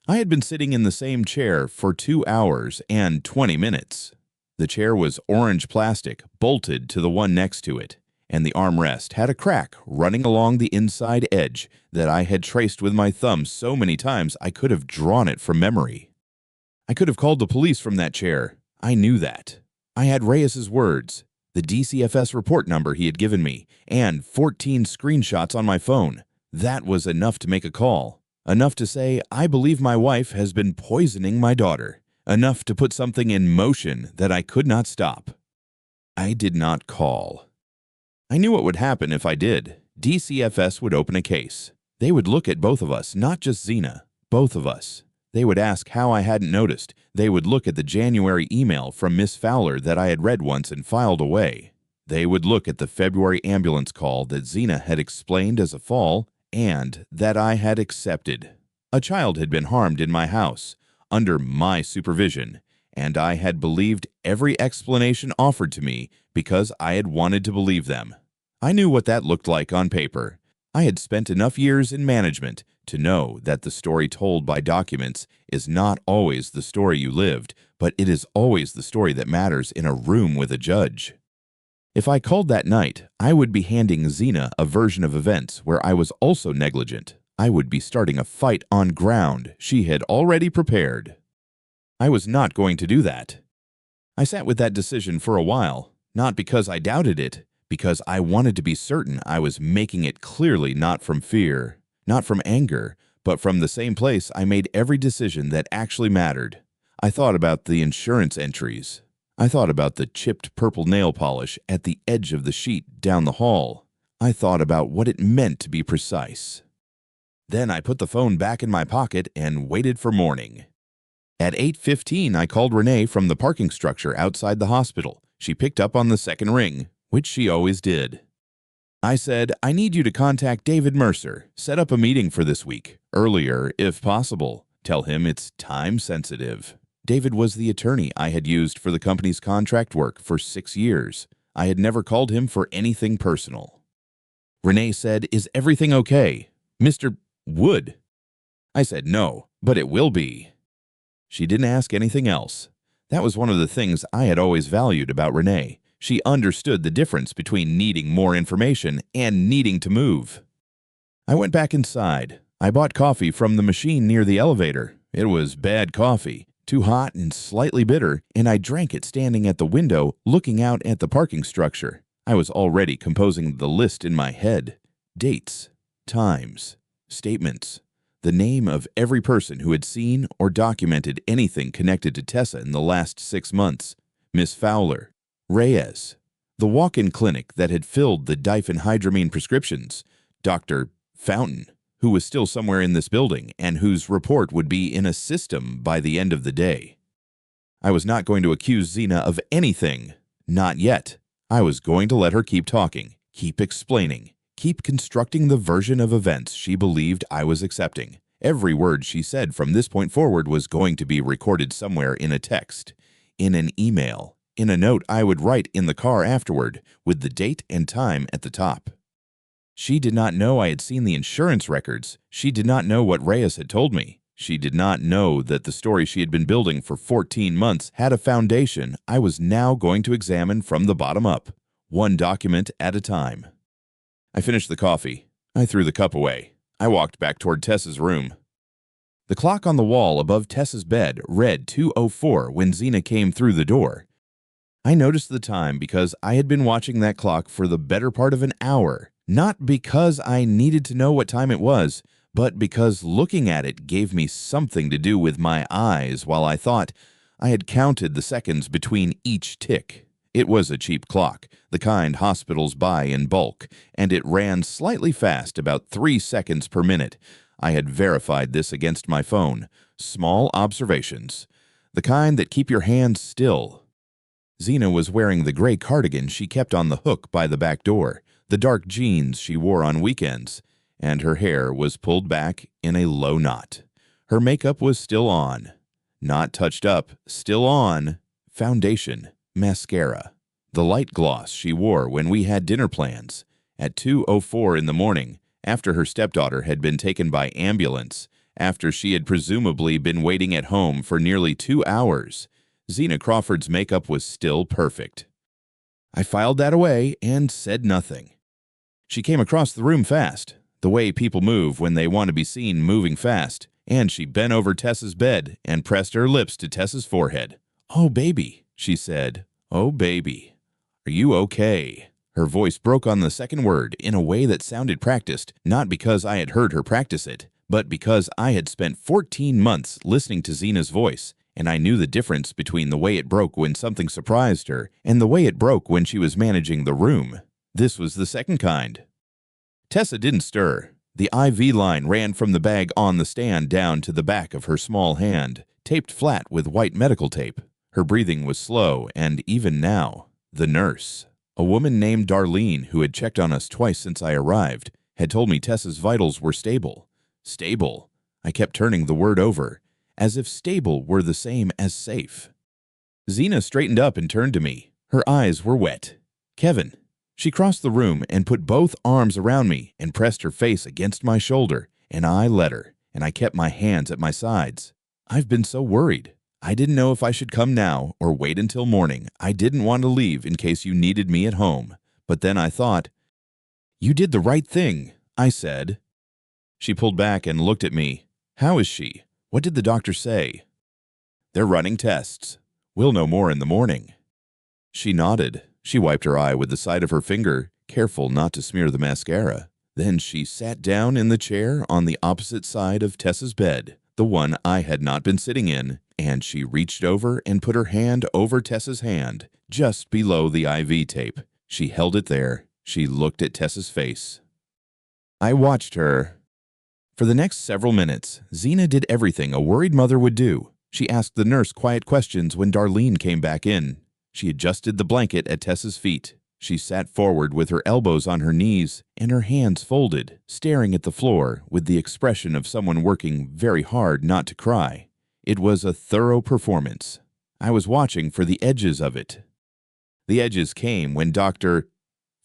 I had been sitting in the same chair for 2 hours and 20 minutes. The chair was orange plastic, bolted to the one next to it, and the armrest had a crack running along the inside edge that I had traced with my thumb so many times I could have drawn it from memory. I could have called the police from that chair. I knew that. I had Reyes's words, the DCFS report number he had given me, and 14 screenshots on my phone. That was enough to make a call. Enough to say, I believe my wife has been poisoning my daughter. Enough to put something in motion that I could not stop. I did not call. I knew what would happen if I did. DCFS would open a case. They would look at both of us, not just Zena, both of us. They would ask how I hadn't noticed. They would look at the January email from Miss Fowler that I had read once and filed away. They would look at the February ambulance call that Zena had explained as a fall and that I had accepted. A child had been harmed in my house, under my supervision, and I had believed every explanation offered to me because I had wanted to believe them. I knew what that looked like on paper. I had spent enough years in management to know that the story told by documents is not always the story you lived, but it is always the story that matters in a room with a judge. If I called that night, I would be handing Zena a version of events where I was also negligent. I would be starting a fight on ground she had already prepared. I was not going to do that. I sat with that decision for a while, not because I doubted it, because I wanted to be certain I was making it clearly not from fear, not from anger, but from the same place I made every decision that actually mattered. I thought about the insurance entries. I thought about the chipped purple nail polish at the edge of the sheet down the hall. I thought about what it meant to be precise. Then I put the phone back in my pocket and waited for morning. At 8:15, I called Renee from the parking structure outside the hospital. She picked up on the second ring, which she always did. I said, I need you to contact David Mercer. Set up a meeting for this week. Earlier, if possible. Tell him it's time sensitive. David was the attorney I had used for the company's contract work for 6 years. I had never called him for anything personal. Renee said, is everything okay? Mr. Wood. I said, no, but it will be. She didn't ask anything else. That was one of the things I had always valued about Renee. She understood the difference between needing more information and needing to move. I went back inside. I bought coffee from the machine near the elevator. It was bad coffee, too hot and slightly bitter, and I drank it standing at the window looking out at the parking structure. I was already composing the list in my head. Dates, times, statements, the name of every person who had seen or documented anything connected to Tessa in the last 6 months. Miss Fowler, Reyes, the walk-in clinic that had filled the diphenhydramine prescriptions, Dr. Fountain, who was still somewhere in this building and whose report would be in a system by the end of the day. I was not going to accuse Zena of anything. Not yet. I was going to let her keep talking, keep explaining, keep constructing the version of events she believed I was accepting. Every word she said from this point forward was going to be recorded somewhere in a text, in an email, in a note I would write in the car afterward with the date and time at the top. She did not know I had seen the insurance records. She did not know what Reyes had told me. She did not know that the story she had been building for 14 months had a foundation I was now going to examine from the bottom up, one document at a time. I finished the coffee. I threw the cup away. I walked back toward Tessa's room. The clock on the wall above Tessa's bed read 2:04 when Zena came through the door. I noticed the time because I had been watching that clock for the better part of an hour, not because I needed to know what time it was, but because looking at it gave me something to do with my eyes while I thought I had counted the seconds between each tick. It was a cheap clock, the kind hospitals buy in bulk, and it ran slightly fast, about 3 seconds per minute. I had verified this against my phone. Small observations. The kind that keep your hands still. Zena was wearing the gray cardigan she kept on the hook by the back door, the dark jeans she wore on weekends, and her hair was pulled back in a low knot. Her makeup was still on. Not touched up, still on. Foundation, mascara. The light gloss she wore when we had dinner plans. At 2:04 in the morning, after her stepdaughter had been taken by ambulance, after she had presumably been waiting at home for nearly 2 hours, Zena Crawford's makeup was still perfect. I filed that away and said nothing. She came across the room fast, the way people move when they want to be seen moving fast, and she bent over Tessa's bed and pressed her lips to Tessa's forehead. "Oh, baby," she said. "Oh, baby. Are you okay?" Her voice broke on the second word in a way that sounded practiced, not because I had heard her practice it, but because I had spent 14 months listening to Zena's voice, and I knew the difference between the way it broke when something surprised her and the way it broke when she was managing the room. This was the second kind. Tessa didn't stir. The IV line ran from the bag on the stand down to the back of her small hand, taped flat with white medical tape. Her breathing was slow, and even now, the nurse, a woman named Darlene who had checked on us twice since I arrived, had told me Tessa's vitals were stable. Stable. I kept turning the word over, as if stable were the same as safe. Zena straightened up and turned to me. Her eyes were wet. "Kevin." She crossed the room and put both arms around me and pressed her face against my shoulder, and I let her, and I kept my hands at my sides. "I've been so worried. I didn't know if I should come now or wait until morning. I didn't want to leave in case you needed me at home. But then I thought, you did the right thing," I said. She pulled back and looked at me. "How is she? What did the doctor say?" "They're running tests. We'll know more in the morning." She nodded. She wiped her eye with the side of her finger, careful not to smear the mascara. Then she sat down in the chair on the opposite side of Tessa's bed, the one I had not been sitting in, and she reached over and put her hand over Tessa's hand, just below the IV tape. She held it there. She looked at Tessa's face. I watched her. For the next several minutes, Zena did everything a worried mother would do. She asked the nurse quiet questions when Darlene came back in. She adjusted the blanket at Tessa's feet. She sat forward with her elbows on her knees and her hands folded, staring at the floor with the expression of someone working very hard not to cry. It was a thorough performance. I was watching for the edges of it. The edges came when Dr.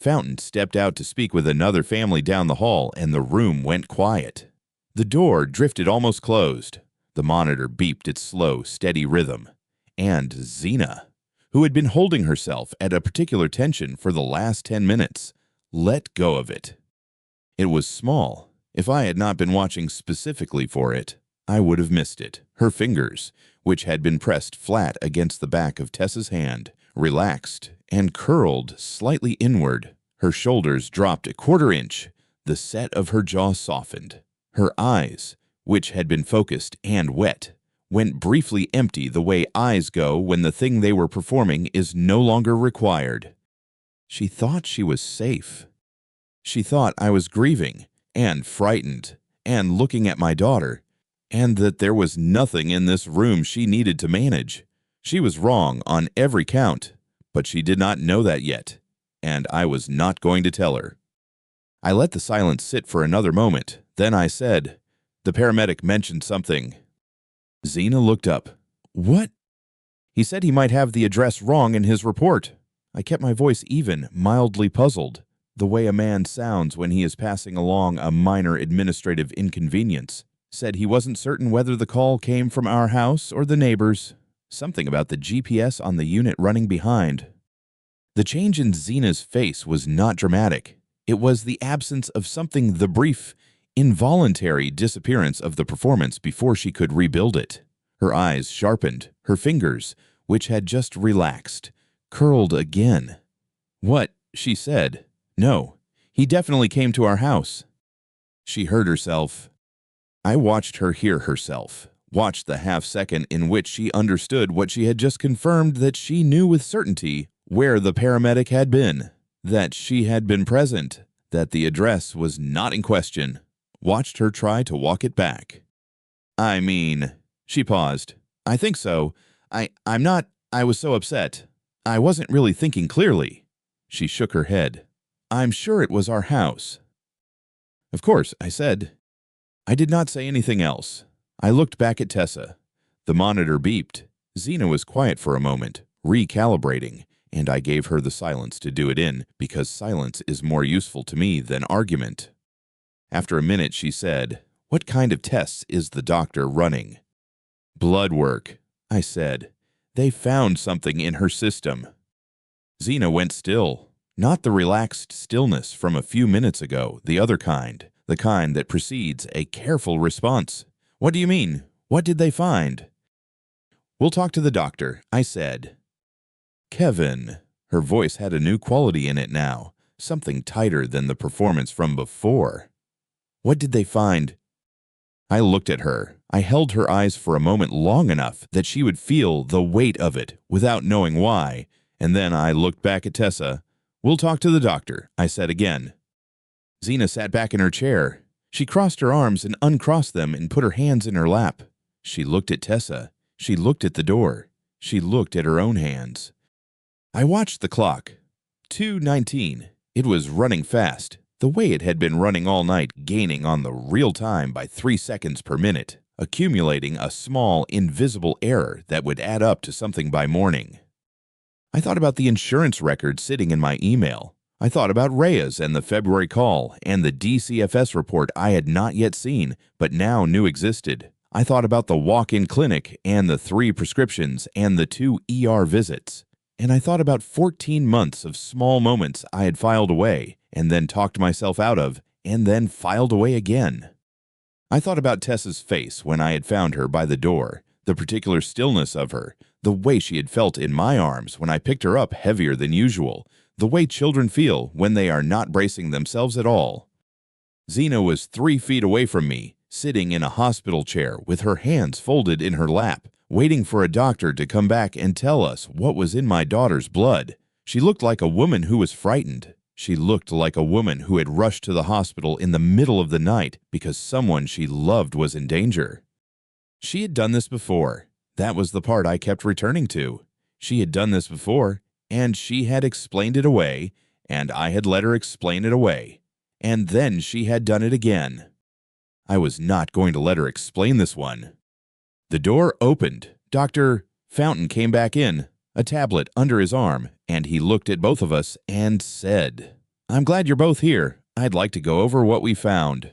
Fountain stepped out to speak with another family down the hall, and the room went quiet. The door drifted almost closed. The monitor beeped its slow, steady rhythm. And Zena, who had been holding herself at a particular tension for the last 10 minutes, let go of it. It was small. If I had not been watching specifically for it, I would have missed it. Her fingers, which had been pressed flat against the back of Tessa's hand, relaxed and curled slightly inward. Her shoulders dropped a quarter inch. The set of her jaw softened. Her eyes, which had been focused and wet, went briefly empty the way eyes go when the thing they were performing is no longer required. She thought she was safe. She thought I was grieving and frightened and looking at my daughter, and that there was nothing in this room she needed to manage. She was wrong on every count, but she did not know that yet, and I was not going to tell her. I let the silence sit for another moment. Then I said, "The paramedic mentioned something." Zena looked up. "What?" "He said he might have the address wrong in his report." I kept my voice even, mildly puzzled, the way a man sounds when he is passing along a minor administrative inconvenience. Said he wasn't certain whether the call came from our house or the neighbors. Something about the GPS on the unit running behind. The change in Zena's face was not dramatic. It was the absence of something, the brief, involuntary disappearance of the performance before she could rebuild it. Her eyes sharpened, her fingers, which had just relaxed, curled again. "What?" she said. "No, he definitely came to our house." She heard herself. I watched her hear herself, watched the half-second in which she understood what she had just confirmed, that she knew with certainty where the paramedic had been, that she had been present, that the address was not in question. Watched her try to walk it back. "I mean," she paused. "I think so. I'm not, I was so upset. I wasn't really thinking clearly." She shook her head. "I'm sure it was our house." "Of course," I said. I did not say anything else. I looked back at Tessa. The monitor beeped. Zena was quiet for a moment, recalibrating, and I gave her the silence to do it in, because silence is more useful to me than argument. After a minute, she said, "What kind of tests is the doctor running?" "Blood work," I said. "They found something in her system." Zena went still. Not the relaxed stillness from a few minutes ago, the other kind, the kind that precedes a careful response. "What do you mean? What did they find?" "We'll talk to the doctor," I said. "Kevin." Her voice had a new quality in it now, something tighter than the performance from before. "What did they find?" I looked at her. I held her eyes for a moment long enough that she would feel the weight of it without knowing why, and then I looked back at Tessa. "We'll talk to the doctor," I said again. Zena sat back in her chair. She crossed her arms and uncrossed them and put her hands in her lap. She looked at Tessa. She looked at the door. She looked at her own hands. I watched the clock. 2:19. It was running fast, the way it had been running all night, gaining on the real time by 3 seconds per minute, accumulating a small, invisible error that would add up to something by morning. I thought about the insurance record sitting in my email. I thought about Rhea's and the February call and the DCFS report I had not yet seen but now knew existed. I thought about the walk-in clinic and the 3 prescriptions and the 2 ER visits. And I thought about 14 months of small moments I had filed away and then talked myself out of and then filed away again. I thought about Tessa's face when I had found her by the door, the particular stillness of her, the way she had felt in my arms when I picked her up heavier than usual, the way children feel when they are not bracing themselves at all. Zena was 3 feet away from me, sitting in a hospital chair with her hands folded in her lap, waiting for a doctor to come back and tell us what was in my daughter's blood. She looked like a woman who was frightened. She looked like a woman who had rushed to the hospital in the middle of the night because someone she loved was in danger. She had done this before. That was the part I kept returning to. She had done this before, and she had explained it away, and I had let her explain it away. And then she had done it again. I was not going to let her explain this one. The door opened. Dr. Fountain came back in, a tablet under his arm, and he looked at both of us and said, "I'm glad you're both here. I'd like to go over what we found."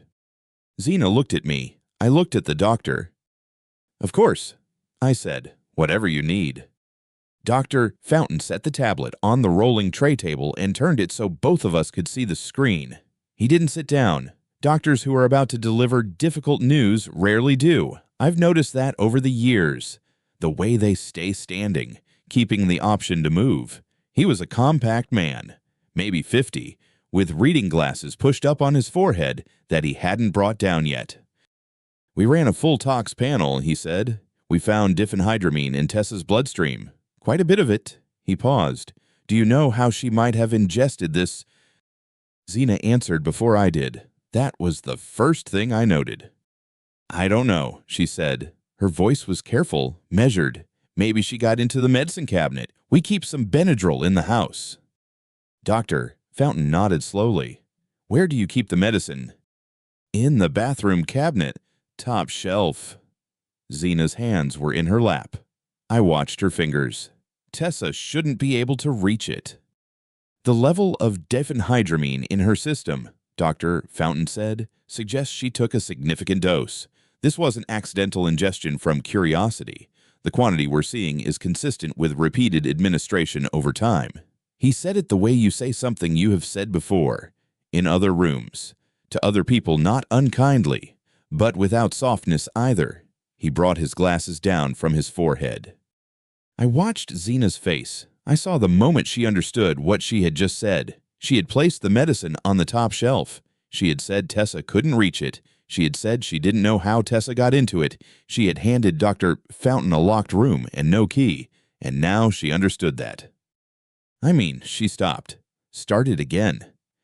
Zena looked at me. I looked at the doctor. "Of course," I said, "whatever you need." Dr. Fountain set the tablet on the rolling tray table and turned it so both of us could see the screen. He didn't sit down. Doctors who are about to deliver difficult news rarely do. I've noticed that over the years. The way they stay standing, keeping the option to move. He was a compact man, maybe 50, with reading glasses pushed up on his forehead that he hadn't brought down yet. "We ran a full tox panel," he said. "We found diphenhydramine in Tessa's bloodstream. Quite a bit of it." He paused. "Do you know how she might have ingested this?" Zena answered before I did. That was the first thing I noted. "I don't know," she said. Her voice was careful, measured. "Maybe she got into the medicine cabinet. We keep some Benadryl in the house." Dr. Fountain nodded slowly. "Where do you keep the medicine?" "In the bathroom cabinet, top shelf." Zena's hands were in her lap. I watched her fingers. Tessa shouldn't be able to reach it. "The level of diphenhydramine in her system," Dr. Fountain said, "suggests she took a significant dose. This wasn't accidental ingestion from curiosity. The quantity we're seeing is consistent with repeated administration over time." He said it the way you say something you have said before, in other rooms, to other people, not unkindly, but without softness either. He brought his glasses down from his forehead. I watched Zena's face. I saw the moment she understood what she had just said. She had placed the medicine on the top shelf. She had said Tessa couldn't reach it. She had said she didn't know how Tessa got into it. She had handed Dr. Fountain a locked room and no key, and now she understood that. I mean, she stopped. Started again.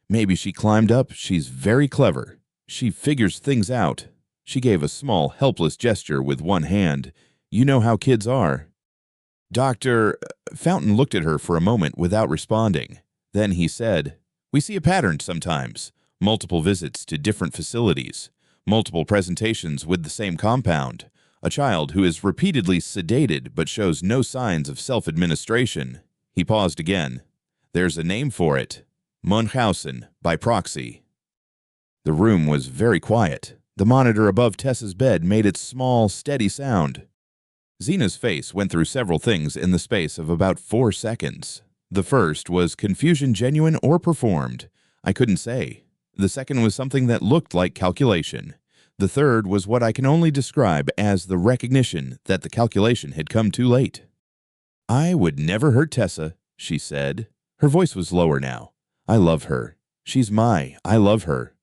Maybe she climbed up. She's very clever. She figures things out. She gave a small, helpless gesture with one hand. You know how kids are. Dr. Fountain looked at her for a moment without responding. Then he said, "We see a pattern sometimes. Multiple visits to different facilities. Multiple presentations with the same compound. A child who is repeatedly sedated but shows no signs of self-administration." He paused again. "There's a name for it. Munchausen by proxy." The room was very quiet. The monitor above Tessa's bed made its small, steady sound. Zena's face went through several things in the space of about 4 seconds. The first was confusion, genuine or performed. I couldn't say. The second was something that looked like calculation. The third was what I can only describe as the recognition that the calculation had come too late. "I would never hurt Tessa," she said. Her voice was lower now. "I love her. I love her."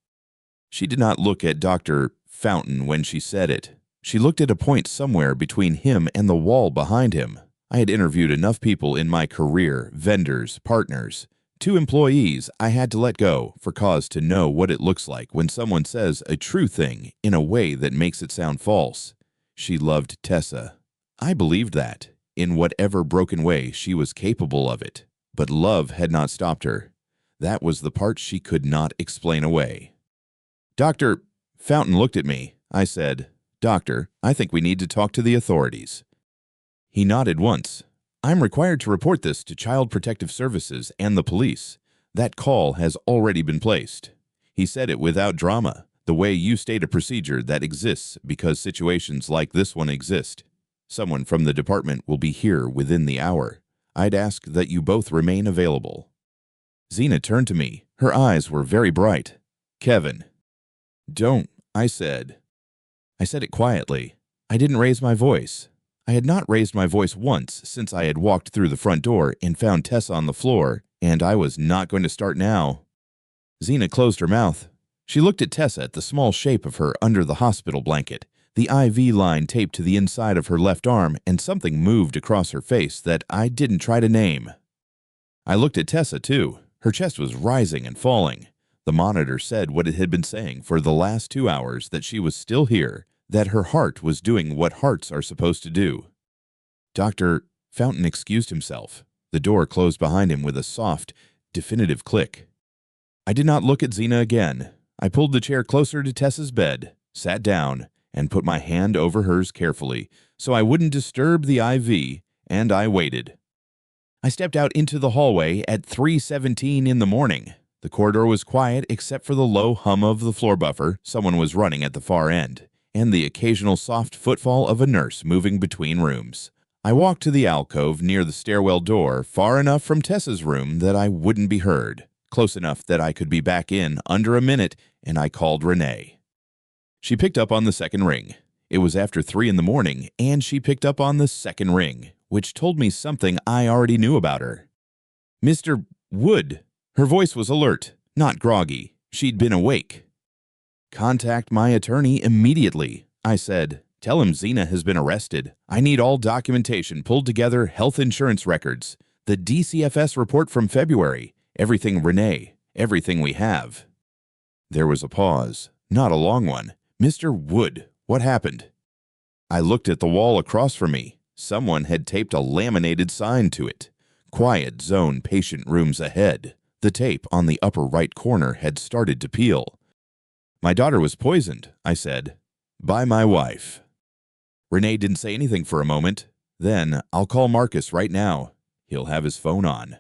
She did not look at Dr. Fountain when she said it. She looked at a point somewhere between him and the wall behind him. I had interviewed enough people in my career, vendors, partners. 2 employees I had to let go for cause to know what it looks like when someone says a true thing in a way that makes it sound false. She loved Tessa. I believed that, in whatever broken way she was capable of it. But love had not stopped her. That was the part she could not explain away. Dr. Fountain looked at me. I said, "Doctor, I think we need to talk to the authorities." He nodded once. "I'm required to report this to Child Protective Services and the police. That call has already been placed." He said it without drama, the way you state a procedure that exists because situations like this one exist. "Someone from the department will be here within the hour. I'd ask that you both remain available." Zena turned to me. Her eyes were very bright. "Kevin." "Don't," I said. I said it quietly. I didn't raise my voice. I had not raised my voice once since I had walked through the front door and found Tessa on the floor, and I was not going to start now. Zena closed her mouth. She looked at Tessa at the small shape of her under the hospital blanket, the IV line taped to the inside of her left arm, and something moved across her face that I didn't try to name. I looked at Tessa, too. Her chest was rising and falling. The monitor said what it had been saying for the last 2 hours, that she was still here, that her heart was doing what hearts are supposed to do. Dr. Fountain excused himself. The door closed behind him with a soft, definitive click. I did not look at Zena again. I pulled the chair closer to Tessa's bed, sat down, and put my hand over hers carefully so I wouldn't disturb the IV, and I waited. I stepped out into the hallway at 3:17 in the morning. The corridor was quiet except for the low hum of the floor buffer someone was running at the far end, and the occasional soft footfall of a nurse moving between rooms. I walked to the alcove near the stairwell door, far enough from Tessa's room that I wouldn't be heard, close enough that I could be back in under a minute, and I called Renee. She picked up on the second ring. It was after 3 in the morning, and she picked up on the second ring, which told me something I already knew about her. Mr. Wood. Her voice was alert, not groggy. She'd been awake. Contact my attorney immediately, I said. Tell him Zena has been arrested. I need all documentation pulled together, health insurance records, the DCFS report from February, everything Renee, everything we have. There was a pause, not a long one. Mr. Wood, what happened? I looked at the wall across from me. Someone had taped a laminated sign to it. Quiet zone patient rooms ahead. The tape on the upper right corner had started to peel. My daughter was poisoned, I said, by my wife. Renee didn't say anything for a moment. Then, I'll call Marcus right now. He'll have his phone on.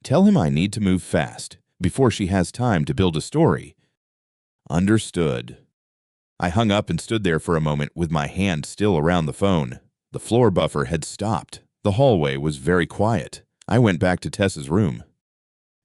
Tell him I need to move fast, before she has time to build a story. Understood. I hung up and stood there for a moment with my hand still around the phone. The floor buffer had stopped. The hallway was very quiet. I went back to Tessa's room.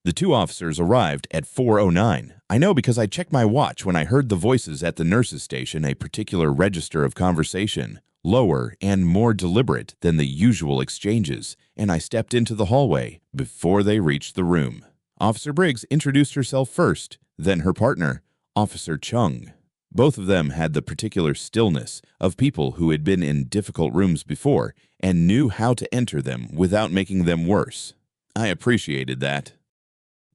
The 2 officers arrived at 4:09. I know because I checked my watch when I heard the voices at the nurse's station, a particular register of conversation, lower and more deliberate than the usual exchanges, and I stepped into the hallway before they reached the room. Officer Briggs introduced herself first, then her partner, Officer Chung. Both of them had the particular stillness of people who had been in difficult rooms before and knew how to enter them without making them worse. I appreciated that.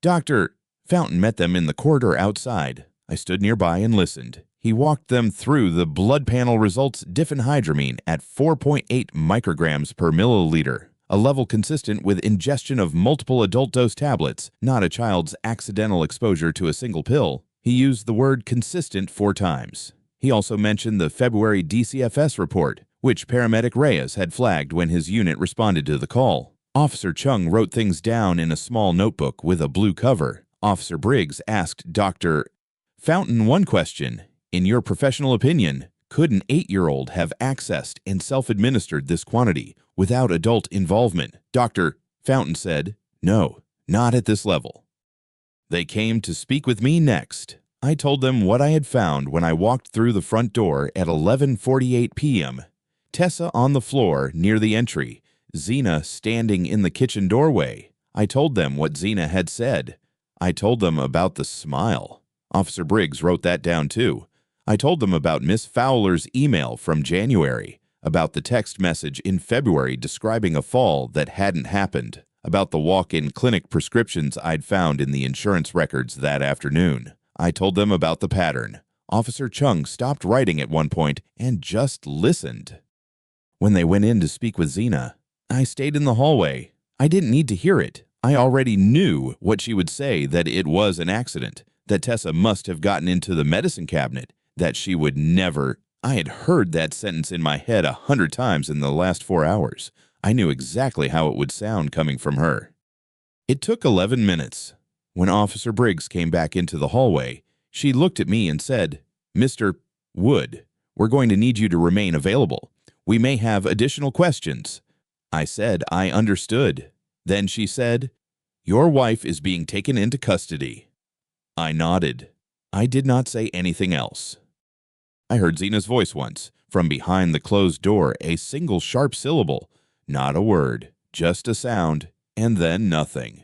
Dr. Fountain met them in the corridor outside. I stood nearby and listened. He walked them through the blood panel results diphenhydramine at 4.8 micrograms per milliliter, a level consistent with ingestion of multiple adult dose tablets, not a child's accidental exposure to a single pill. He used the word consistent 4 times. He also mentioned the February DCFS report, which paramedic Reyes had flagged when his unit responded to the call. Officer Chung wrote things down in a small notebook with a blue cover. Officer Briggs asked Dr. Fountain one question. In your professional opinion, could an 8-year-old have accessed and self-administered this quantity without adult involvement? Dr. Fountain said, no, not at this level. They came to speak with me next. I told them what I had found when I walked through the front door at 11:48 p.m. Tessa on the floor near the entry, Zena standing in the kitchen doorway. I told them what Zena had said. I told them about the smile. Officer Briggs wrote that down too. I told them about Miss Fowler's email from January, about the text message in February describing a fall that hadn't happened, about the walk-in clinic prescriptions I'd found in the insurance records that afternoon. I told them about the pattern. Officer Chung stopped writing at one point and just listened. When they went in to speak with Zena, I stayed in the hallway. I didn't need to hear it. I already knew what she would say, that it was an accident, that Tessa must have gotten into the medicine cabinet, that she would never. I had heard that sentence in my head 100 times in the last 4 hours. I knew exactly how it would sound coming from her. It took 11 minutes. When Officer Briggs came back into the hallway, she looked at me and said, Mr. Wood, we're going to need you to remain available. We may have additional questions. I said I understood. Then she said, your wife is being taken into custody. I nodded. I did not say anything else. I heard Zena's voice once, from behind the closed door, a single sharp syllable, not a word, just a sound, and then nothing.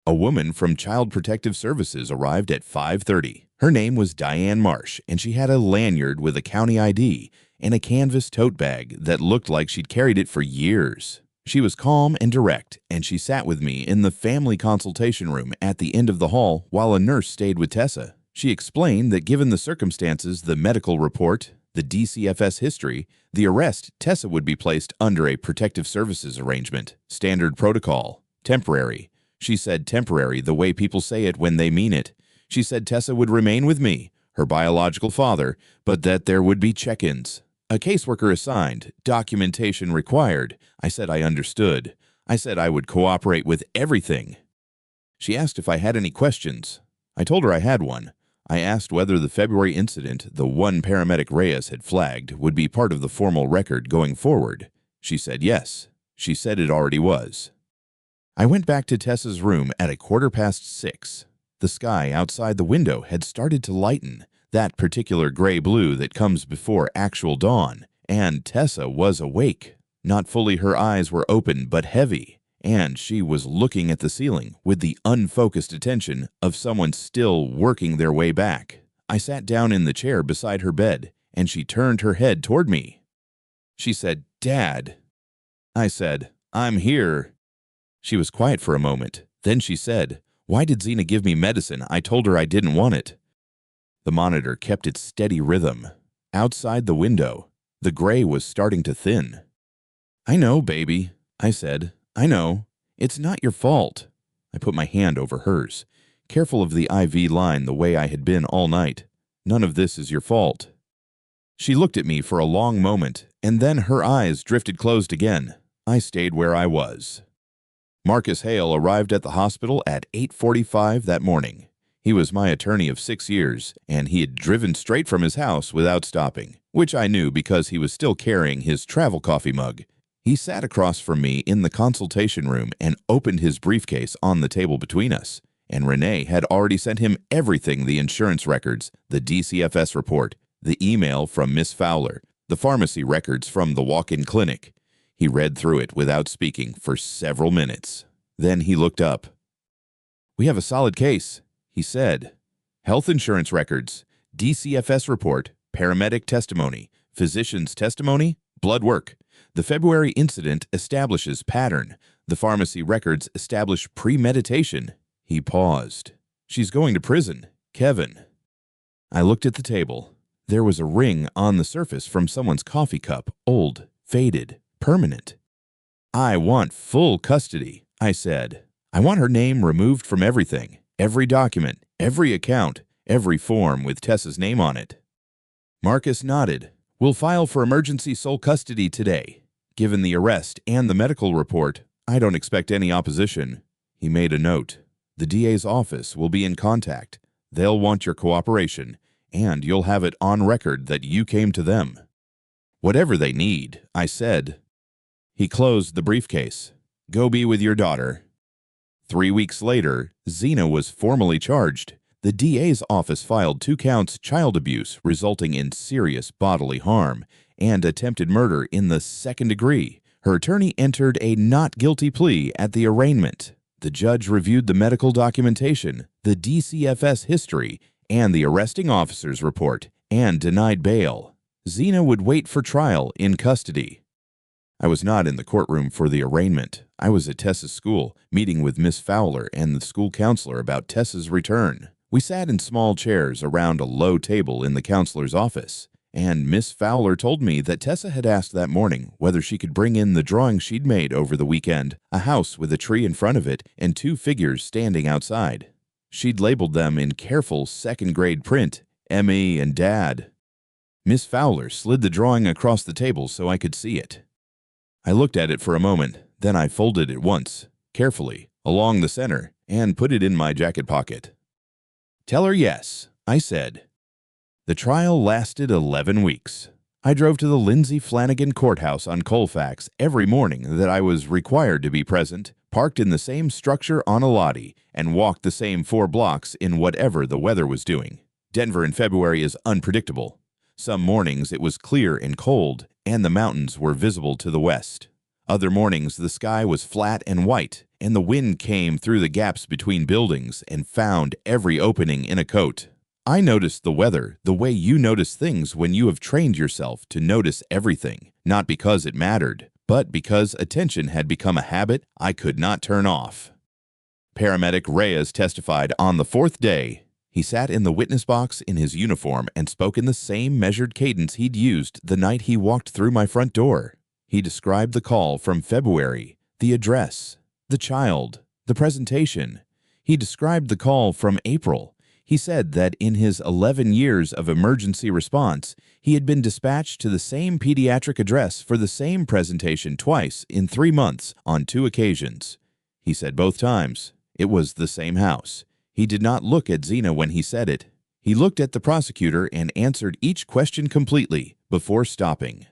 A woman from Child Protective Services arrived at 5:30. Her name was Diane Marsh, and she had a lanyard with a county ID and a canvas tote bag that looked like she'd carried it for years. She was calm and direct, and she sat with me in the family consultation room at the end of the hall while a nurse stayed with Tessa. She explained that given the circumstances, the medical report, the DCFS history, the arrest, Tessa would be placed under a protective services arrangement. Standard protocol. Temporary. She said temporary the way people say it when they mean it. She said Tessa would remain with me, her biological father, but that there would be check-ins. A caseworker assigned, documentation required. I said I understood. I said I would cooperate with everything. She asked if I had any questions. I told her I had one. I asked whether the February incident the one paramedic Reyes had flagged would be part of the formal record going forward. She said yes. She said it already was. I went back to Tessa's room at 6:15. The sky outside the window had started to lighten, that particular gray-blue that comes before actual dawn, and Tessa was awake. Not fully her eyes were open but heavy, and she was looking at the ceiling with the unfocused attention of someone still working their way back. I sat down in the chair beside her bed, and she turned her head toward me. She said, "Dad." I said, "I'm here." She was quiet for a moment. Then she said, "Why did Zena give me medicine? I told her I didn't want it." The monitor kept its steady rhythm. Outside the window, the gray was starting to thin. "I know, baby," I said. "I know. It's not your fault." I put my hand over hers, careful of the IV line the way I had been all night. "None of this is your fault." She looked at me for a long moment, and then her eyes drifted closed again. I stayed where I was. Marcus Hale arrived at the hospital at 8:45 that morning. He was my attorney of 6 years, and he had driven straight from his house without stopping, which I knew because he was still carrying his travel coffee mug. He sat across from me in the consultation room and opened his briefcase on the table between us, and Renee had already sent him everything: the insurance records, the DCFS report, the email from Miss Fowler, the pharmacy records from the walk-in clinic. He read through it without speaking for several minutes. Then he looked up. "We have a solid case," he said. "Health insurance records, DCFS report, paramedic testimony, physician's testimony, blood work. The February incident establishes pattern. The pharmacy records establish premeditation." He paused. "She's going to prison, Kevin." I looked at the table. There was a ring on the surface from someone's coffee cup, old, faded, permanent. "I want full custody," I said. "I want her name removed from everything, every document, every account, every form with Tessa's name on it." Marcus nodded. "We'll file for emergency sole custody today. Given the arrest and the medical report, I don't expect any opposition." He made a note. "The DA's office will be in contact. They'll want your cooperation, and you'll have it on record that you came to them." "Whatever they need," I said. He closed the briefcase. "Go be with your daughter." 3 weeks later, Zena was formally charged. The DA's office filed 2 counts child abuse resulting in serious bodily harm and attempted murder in the 2nd degree. Her attorney entered a not guilty plea at the arraignment. The judge reviewed the medical documentation, the DCFS history, and the arresting officer's report, and denied bail. Zena would wait for trial in custody. I was not in the courtroom for the arraignment. I was at Tessa's school, meeting with Miss Fowler and the school counselor about Tessa's return. We sat in small chairs around a low table in the counselor's office, and Miss Fowler told me that Tessa had asked that morning whether she could bring in the drawing she'd made over the weekend, a house with a tree in front of it and 2 figures standing outside. She'd labeled them in careful 2nd-grade print, M.E. and Dad. Miss Fowler slid the drawing across the table so I could see it. I looked at it for a moment, then I folded it once, carefully, along the center, and put it in my jacket pocket. "Tell her yes," I said. The trial lasted 11 weeks. I drove to the Lindsay Flanagan Courthouse on Colfax every morning that I was required to be present, parked in the same structure on a lottie, and walked the same 4 blocks in whatever the weather was doing. Denver in February is unpredictable. Some mornings it was clear and cold, and the mountains were visible to the west. Other mornings the sky was flat and white, and the wind came through the gaps between buildings and found every opening in a coat. I noticed the weather the way you notice things when you have trained yourself to notice everything, not because it mattered, but because attention had become a habit I could not turn off. Paramedic Reyes testified on the fourth day. He sat in the witness box in his uniform and spoke in the same measured cadence he'd used the night he walked through my front door. He described the call from February, the address, the child, the presentation. He described the call from April. He said that in his 11 years of emergency response, he had been dispatched to the same pediatric address for the same presentation twice in 3 months on 2 occasions. He said both times it was the same house. He did not look at Zina when he said it. He looked at the prosecutor and answered each question completely before stopping.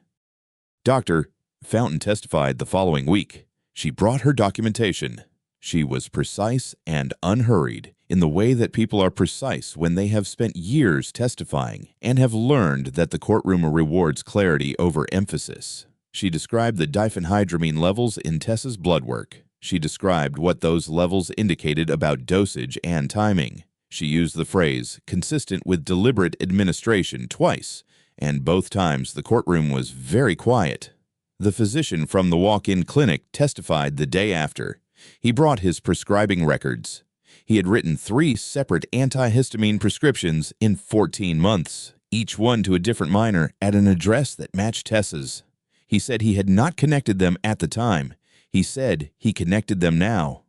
Dr. Fountain testified the following week. She brought her documentation. She was precise and unhurried in the way that people are precise when they have spent years testifying and have learned that the courtroom rewards clarity over emphasis. She described the diphenhydramine levels in Tessa's blood work. She described what those levels indicated about dosage and timing. She used the phrase, consistent with deliberate administration, twice, and both times the courtroom was very quiet. The physician from the walk-in clinic testified the day after. He brought his prescribing records. He had written 3 separate antihistamine prescriptions in 14 months, each one to a different minor at an address that matched Tessa's. He said he had not connected them at the time. He said he connected them now.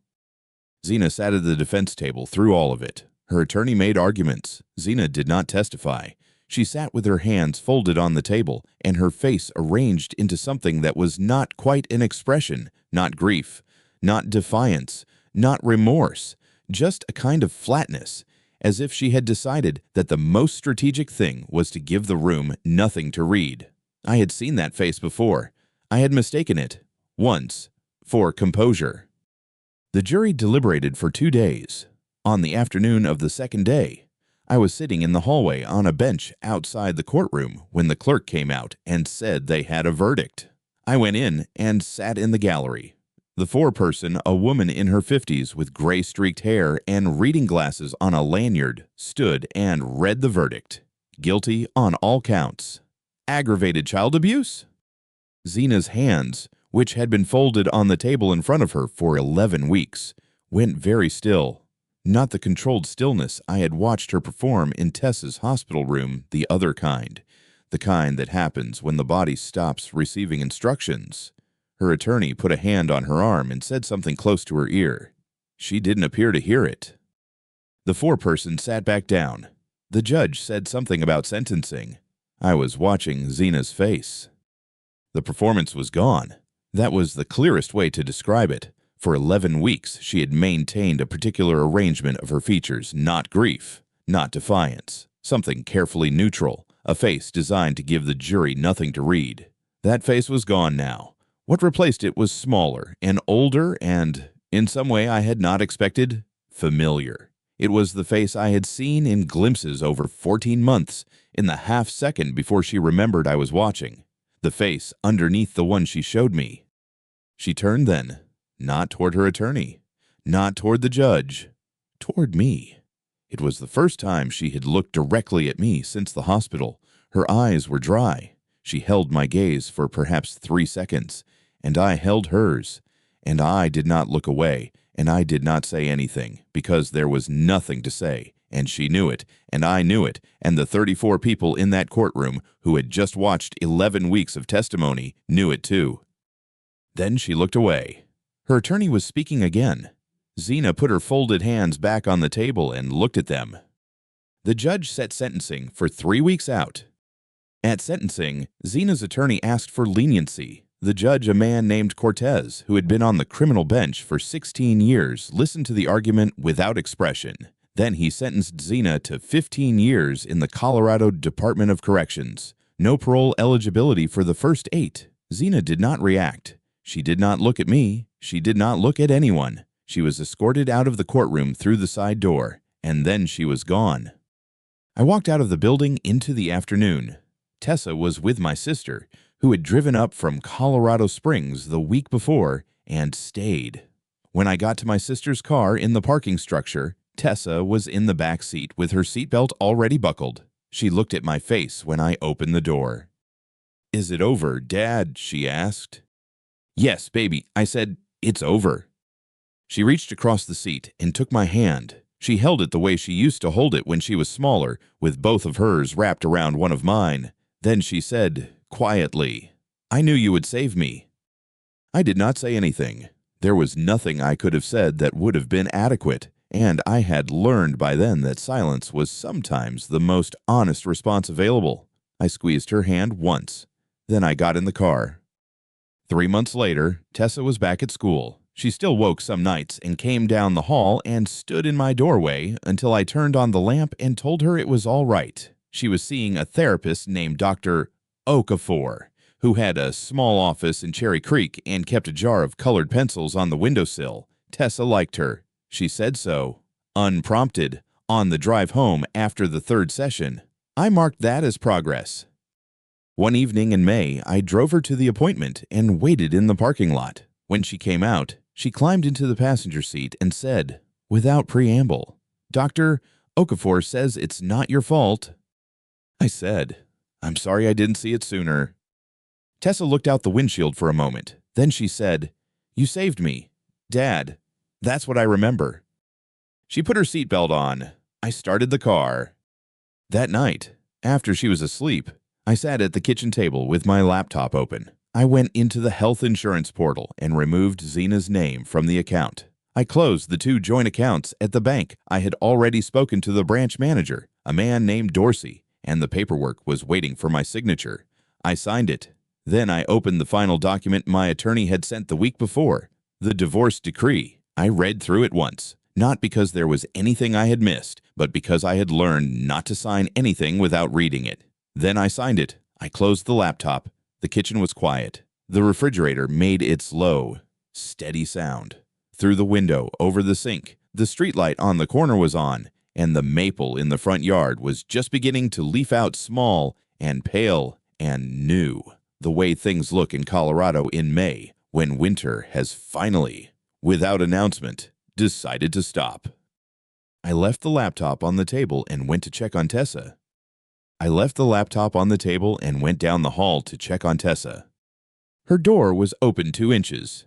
Zina sat at the defense table through all of it. Her attorney made arguments. Zina did not testify. She sat with her hands folded on the table and her face arranged into something that was not quite an expression, not grief, not defiance, not remorse, just a kind of flatness, as if she had decided that the most strategic thing was to give the room nothing to read. I had seen that face before. I had mistaken it, once, for composure. The jury deliberated for 2 days. On the afternoon of the second day, I was sitting in the hallway on a bench outside the courtroom when the clerk came out and said they had a verdict. I went in and sat in the gallery. The foreperson, a woman in her 50s with gray-streaked hair and reading glasses on a lanyard, stood and read the verdict. Guilty on all counts. Aggravated child abuse? Zina's hands, which had been folded on the table in front of her for 11 weeks, went very still. Not the controlled stillness I had watched her perform in Tessa's hospital room, the other kind. The kind that happens when the body stops receiving instructions. Her attorney put a hand on her arm and said something close to her ear. She didn't appear to hear it. The foreperson sat back down. The judge said something about sentencing. I was watching Zina's face. The performance was gone. That was the clearest way to describe it. For 11 weeks, she had maintained a particular arrangement of her features, not grief, not defiance, something carefully neutral, a face designed to give the jury nothing to read. That face was gone now. What replaced it was smaller and older and, in some way I had not expected, familiar. It was the face I had seen in glimpses over 14 months, in the half-second before she remembered I was watching. The face underneath the one she showed me. She turned then, not toward her attorney, not toward the judge, toward me. It was the first time she had looked directly at me since the hospital. Her eyes were dry. She held my gaze for perhaps 3 seconds, and I held hers, and I did not look away, and I did not say anything, because there was nothing to say, and she knew it, and I knew it, and the 34 people in that courtroom who had just watched 11 weeks of testimony knew it too. Then she looked away. Her attorney was speaking again. Zina put her folded hands back on the table and looked at them. The judge set sentencing for 3 weeks out. At sentencing, Zina's attorney asked for leniency. The judge, a man named Cortez, who had been on the criminal bench for 16 years, listened to the argument without expression. Then he sentenced Zina to 15 years in the Colorado Department of Corrections. No parole eligibility for the first 8. Zina did not react. She did not look at me. She did not look at anyone. She was escorted out of the courtroom through the side door, and then she was gone. I walked out of the building into the afternoon. Tessa was with my sister, who had driven up from Colorado Springs the week before and stayed. When I got to my sister's car in the parking structure, Tessa was in the back seat with her seatbelt already buckled. She looked at my face when I opened the door. "Is it over, Dad?" she asked. "Yes, baby," I said. "It's over." She reached across the seat and took my hand. She held it the way she used to hold it when she was smaller, with both of hers wrapped around one of mine. Then she said, quietly, "I knew you would save me." I did not say anything. There was nothing I could have said that would have been adequate, and I had learned by then that silence was sometimes the most honest response available. I squeezed her hand once. Then I got in the car. 3 months later, Tessa was back at school. She still woke some nights and came down the hall and stood in my doorway until I turned on the lamp and told her it was all right. She was seeing a therapist named Dr. Okafor, who had a small office in Cherry Creek and kept a jar of colored pencils on the windowsill. Tessa liked her. She said so, unprompted, on the drive home after the 3rd session. I marked that as progress. One evening in May, I drove her to the appointment and waited in the parking lot. When she came out, she climbed into the passenger seat and said, without preamble, "Dr. Okafor says it's not your fault." I said, "I'm sorry I didn't see it sooner." Tessa looked out the windshield for a moment. Then she said, "You saved me, Dad. That's what I remember." She put her seatbelt on. I started the car. That night, after she was asleep, I sat at the kitchen table with my laptop open. I went into the health insurance portal and removed Zena's name from the account. I closed the 2 joint accounts at the bank. I had already spoken to the branch manager, a man named Dorsey, and the paperwork was waiting for my signature. I signed it. Then I opened the final document my attorney had sent the week before, the divorce decree. I read through it once, not because there was anything I had missed, but because I had learned not to sign anything without reading it. Then I signed it. I closed the laptop. The kitchen was quiet. The refrigerator made its low, steady sound. Through the window over the sink, the streetlight on the corner was on, and the maple in the front yard was just beginning to leaf out small and pale and new, the way things look in Colorado in May when winter has finally, without announcement, decided to stop. I left the laptop on the table and went to check on Tessa. I left the laptop on the table and went down the hall to check on Tessa. Her door was open 2 inches,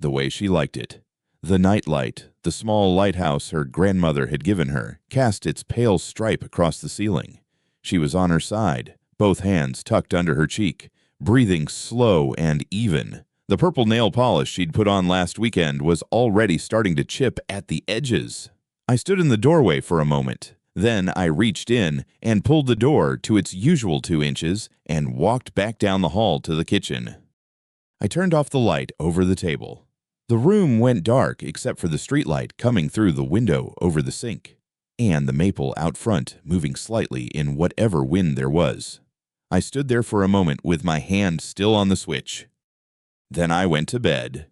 the way she liked it. The nightlight, the small lighthouse her grandmother had given her, cast its pale stripe across the ceiling. She was on her side, both hands tucked under her cheek, breathing slow and even. The purple nail polish she'd put on last weekend was already starting to chip at the edges. I stood in the doorway for a moment. Then I reached in and pulled the door to its usual 2 inches and walked back down the hall to the kitchen. I turned off the light over the table. The room went dark except for the streetlight coming through the window over the sink, and the maple out front moving slightly in whatever wind there was. I stood there for a moment with my hand still on the switch. Then I went to bed.